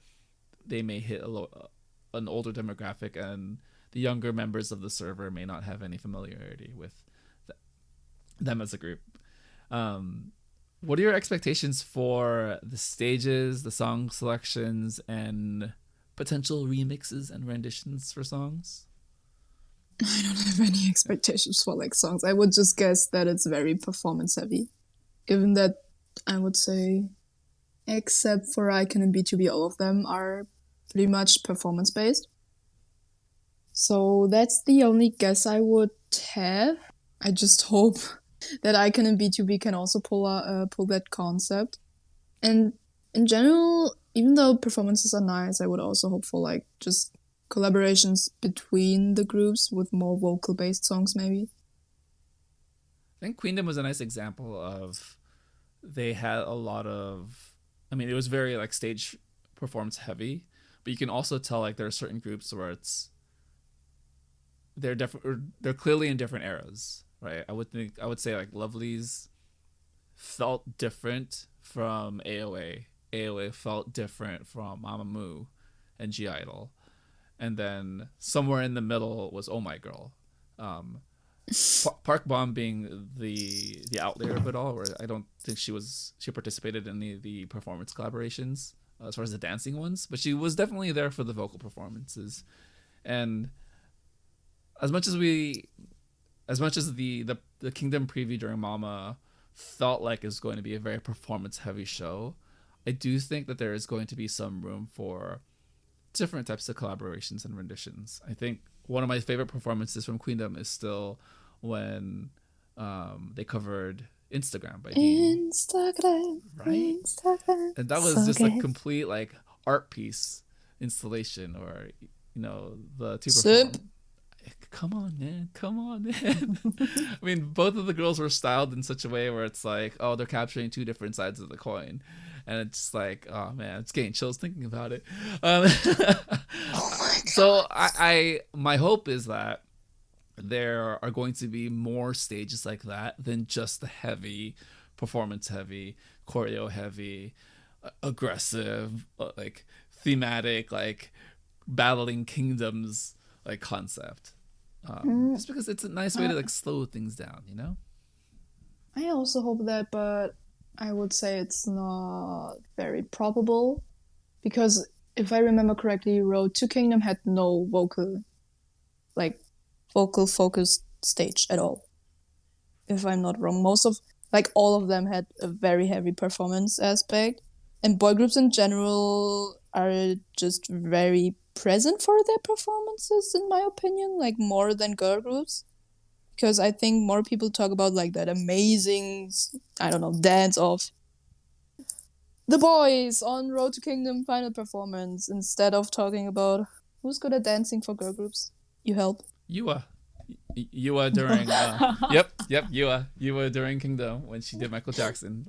they may hit an older demographic, and the younger members of the server may not have any familiarity with them as a group. What are your expectations for the stages, the song selections, and potential remixes and renditions for songs? I don't have any expectations for like songs. I would just guess that it's very performance heavy, given that I would say, except for Icon and B2B, all of them are pretty much performance based. So that's the only guess I would have. I just hope that Icon and B2B can also pull that concept. And in general, even though performances are nice, I would also hope for like just collaborations between the groups with more vocal based songs maybe. I think Queendom was a nice example of, they had a lot of, I mean, it was very like stage performance heavy, but you can also tell like there are certain groups where they're clearly in different eras, right? I would say like Lovelyz felt different from AOA. AOA felt different from Mamamoo and G Idol. And then somewhere in the middle was Oh My Girl. Park Bom being the outlier of it all, where I don't think she participated in any of the performance collaborations as far as the dancing ones, but she was definitely there for the vocal performances. And as much as the Kingdom preview during Mama felt like it's going to be a very performance heavy show, I do think that there is going to be some room for different types of collaborations and renditions. I think one of my favorite performances from Queendom is still when they covered Instagram by Dean. Instagram, right? Instagram. And that was just a complete like art piece installation, or the two perform. Come on, man. I mean, both of the girls were styled in such a way where it's like, oh, they're capturing two different sides of the coin. And it's like, oh, man, it's getting chills thinking about it. Oh, my God. So my hope is that there are going to be more stages like that than just the heavy, performance heavy, choreo heavy, aggressive, like thematic, like battling kingdoms like concept. Just because it's a nice way to like slow things down, I also hope that, but I would say it's not very probable, because if I remember correctly, Road to Kingdom had no vocal focused stage at all. If I'm not wrong, all of them had a very heavy performance aspect, and boy groups in general are just very present for their performances, in my opinion, like more than girl groups. Because I think more people talk about like that amazing, dance of the boys on Road to Kingdom final performance, instead of talking about who's good at dancing for girl groups. You help. Yua during Yua during Kingdom when she did Michael Jackson.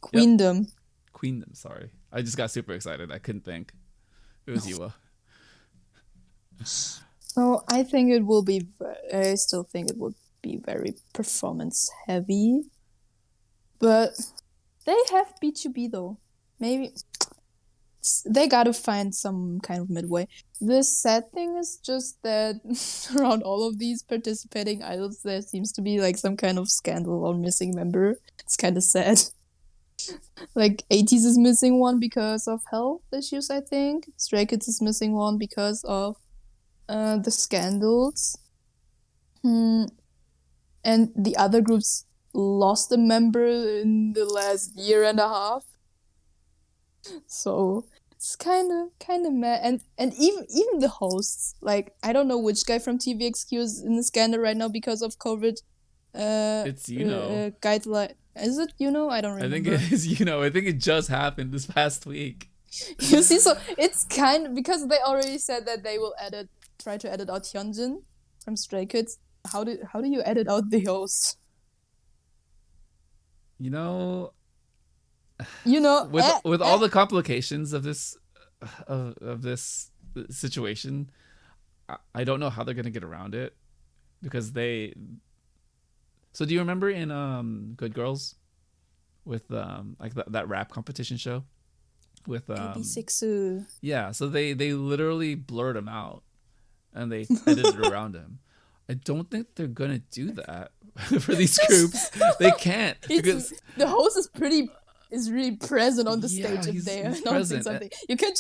Queendom. Queendom, sorry. I just got super excited. I couldn't think. It was Yua. So I still think it would be very performance heavy. But they have B2B though. Maybe they gotta find some kind of midway. The sad thing is just that around all of these participating idols, there seems to be like some kind of scandal or missing member. It's kind of sad. Like 80s is missing one because of health issues, I think. Stray Kids is missing one because of the scandals. And the other groups lost a member in the last year and a half. So it's kind of mad. And even the hosts, like, I don't know which guy from TVXQ is in the scandal right now because of COVID. It's guideline. Is it I don't remember. I think it is I think it just happened this past week. You see, so it's kind of, because they already said that they will try to edit out Hyunjin from Stray Kids. How do you edit out the host? With all the complications of this situation, I don't know how they're gonna get around it, because So do you remember in Good Girls with like that rap competition show with AB6. yeah. So they literally blurred him out and they edited around him. I don't think they're gonna do that for these groups. They can't because the host is really present on the Yeah, stage if he's they're announcing present. something. You can't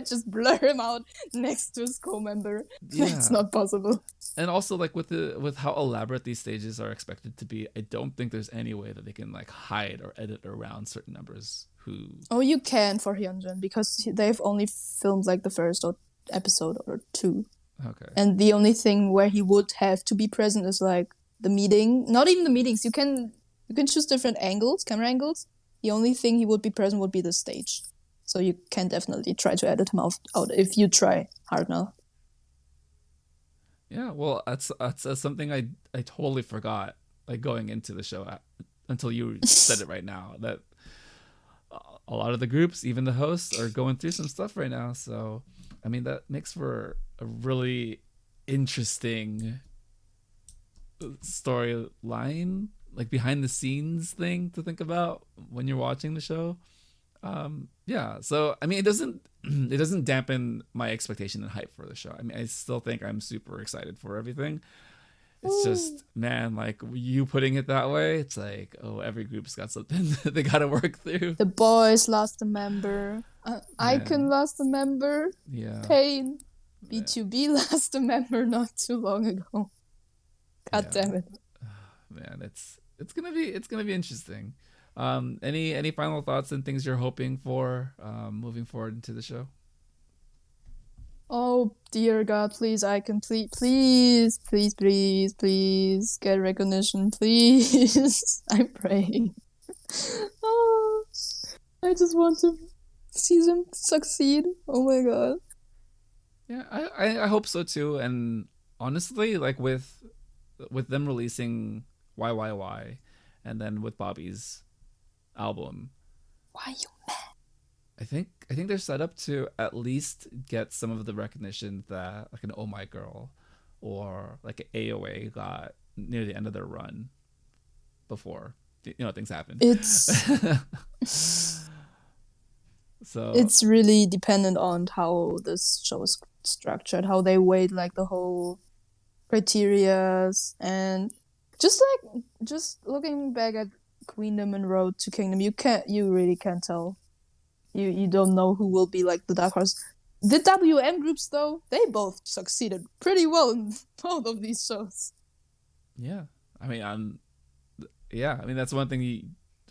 just blur him out next to his co-member. Yeah. It's not possible. And also like with how elaborate these stages are expected to be, I don't think there's any way that they can like hide or edit around certain members who Oh, you can for Hyunjin because they've only filmed like the first episode or two. Okay. And the only thing where he would have to be present is like the meeting. Not even the meetings. You can choose different angles, camera angles. The only thing he would be present would be the stage. So you can definitely try to edit him out if you try hard enough. Yeah, well, that's something I totally forgot like going into the show until you said it right now, that a lot of the groups, even the hosts, are going through some stuff right now. So, I mean, that makes for a really interesting storyline, like behind the scenes thing to think about when you're watching the show. Yeah, so I mean, it doesn't dampen my expectation and hype for the show. I mean, I still think I'm super excited for everything. It's just, man, like you putting it that way, it's like, oh, every group's got something that they got to work through. The boys lost a member. Icon lost a member. Yeah. Pain. B2B lost a member not too long ago. God damn it. Man, it's gonna be interesting. Any final thoughts and things you're hoping for moving forward into the show? Oh dear God, please, Icon, please get recognition, please. I'm praying. Oh, I just want to see them succeed. Oh my God. Yeah, I hope so too. And honestly, like with them releasing YYY, and then with Bobby's album, Why you mad? I think they're set up to at least get some of the recognition that like an Oh My Girl or like an AOA got near the end of their run before things happen. So it's really dependent on how this show is structured, how they weight like the whole criterias, and just looking back at Queendom and Road to Kingdom, you really can't tell. You don't know who will be like the dark horse. The WM groups though, they both succeeded pretty well in both of these shows. Yeah, I mean, that's one thing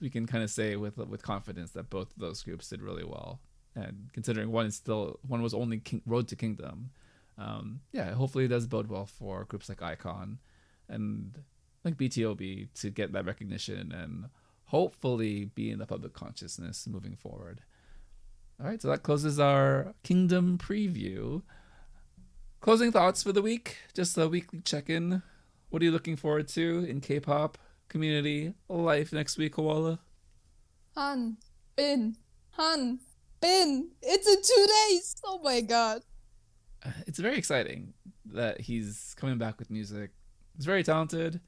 we can kind of say with confidence, that both of those groups did really well. And considering one was only Road to Kingdom, hopefully it does bode well for groups like iKON and like BTOB to get that recognition and hopefully be in the public consciousness moving forward. All right, so that closes our Kingdom preview. Closing thoughts for the week, just a weekly check-in. What are you looking forward to in K-pop community life next week, Koala? Han Bin. It's in 2 days. Oh my God. It's very exciting that he's coming back with music. He's very talented.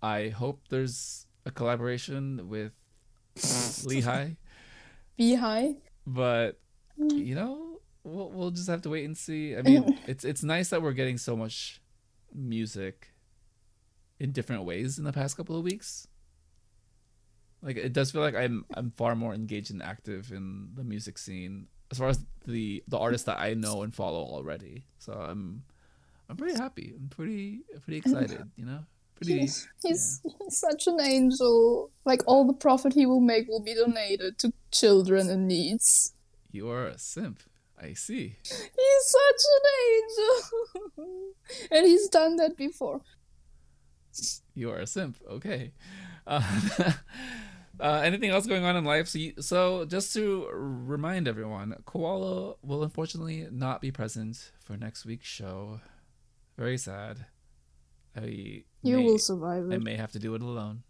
I hope there's a collaboration with Lehigh. Lehigh. But we'll just have to wait and see. I mean, it's nice that we're getting so much music in different ways in the past couple of weeks. Like, it does feel like I'm far more engaged and active in the music scene as far as the artists that I know and follow already. So I'm pretty happy. I'm pretty excited. He's such an angel. Like, all the profit he will make will be donated to children in needs. You are a simp. I see. He's such an angel. And he's done that before. You are a simp. Okay. Anything else going on in life? So just to remind everyone, Koala will unfortunately not be present for next week's show. Very sad. You will survive it. I may have to do it alone.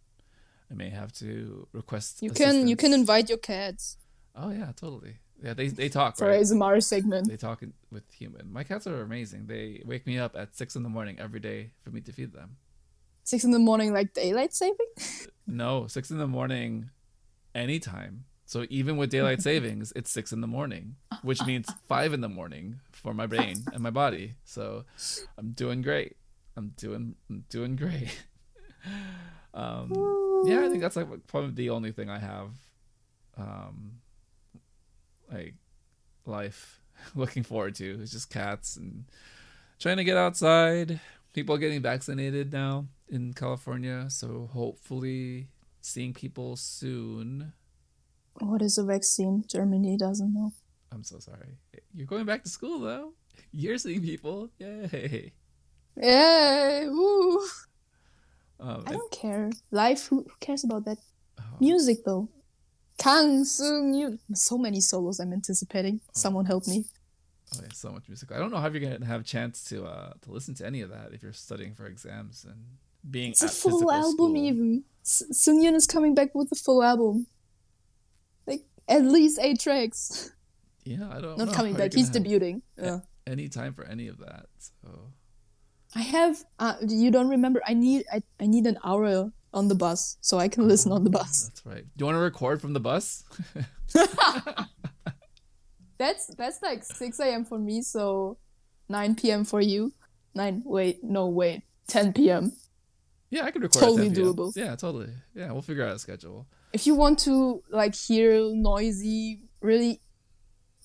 I may have to request You can invite your cats. Oh yeah, totally. Yeah, they talk, for right? ASMR segment. They talk with human. My cats are amazing. They wake me up at 6 a.m. every day for me to feed them. 6 a.m, like daylight saving? No, 6 a.m. anytime. So even with daylight savings, it's 6 in the morning, which means 5 in the morning for my brain and my body. So I'm doing great. I'm doing great. Yeah, I think that's like probably the only thing I have, like life looking forward to is just cats and trying to get outside. People are getting vaccinated now in California, so hopefully seeing people soon. What is a vaccine? Germany doesn't know. I'm so sorry. You're going back to school though. You're seeing people. Yay. Yay! Woo! I don't care. Life, who cares about that? Oh. Music though. Kang Seung-yoon. So many solos I'm anticipating. Someone help me. Oh yeah, so much music. I don't know how you're gonna have a chance to listen to any of that if you're studying for exams and being It's at a full physical album school. even. Seung-yoon is coming back with a full album. Like at least 8 tracks. Yeah, I don't Not know coming how back. you're He's gonna debuting. have any time for any of that. So I have. You don't remember? I need an hour on the bus so I can listen on the bus. That's right. Do you want to record from the bus? That's like 6 a.m. for me, so 9 p.m. for you. 10 p.m. Yeah, I can record. Totally at 10 p.m. doable. Yeah, totally. Yeah, we'll figure out a schedule. If you want to like hear noisy, really,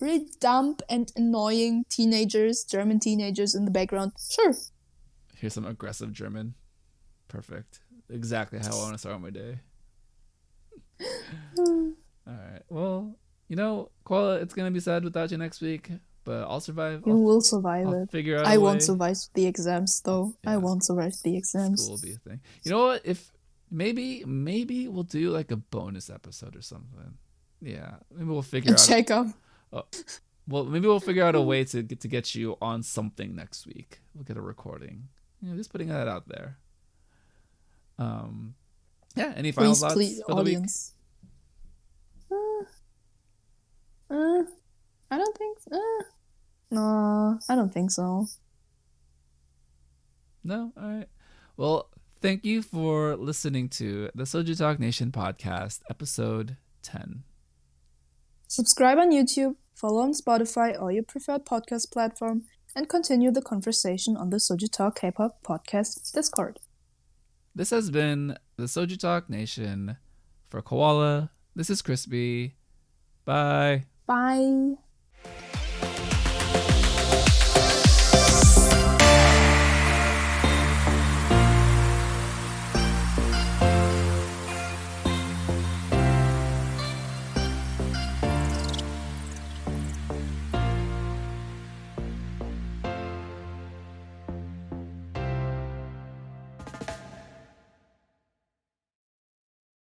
really dumb and annoying German teenagers in the background, sure. Here's some aggressive German. Perfect. Exactly how I want to start my day. All right. Well, Koala, it's gonna be sad without you next week, but I'll survive. You will survive I'll it. figure out. I won't survive the exams, though. Yeah. I won't survive the exams. School will be a thing. You know what? If maybe we'll do like a bonus episode or something. Yeah, maybe we'll figure out. Check up. Well, maybe we'll figure out a way to get you on something next week. We'll get a recording. Just putting that out there. Yeah. Any final thoughts for audience. the week? I don't think. No, I don't think so. No. All right. Well, thank you for listening to the SojuTalk Nation Podcast, episode 10. Subscribe on YouTube, follow on Spotify or your preferred podcast platform, and continue the conversation on the SojuTalk Kpop Podcast Discord. This has been the SojuTalk Nation. For Koala, this is Crispy. Bye. Bye.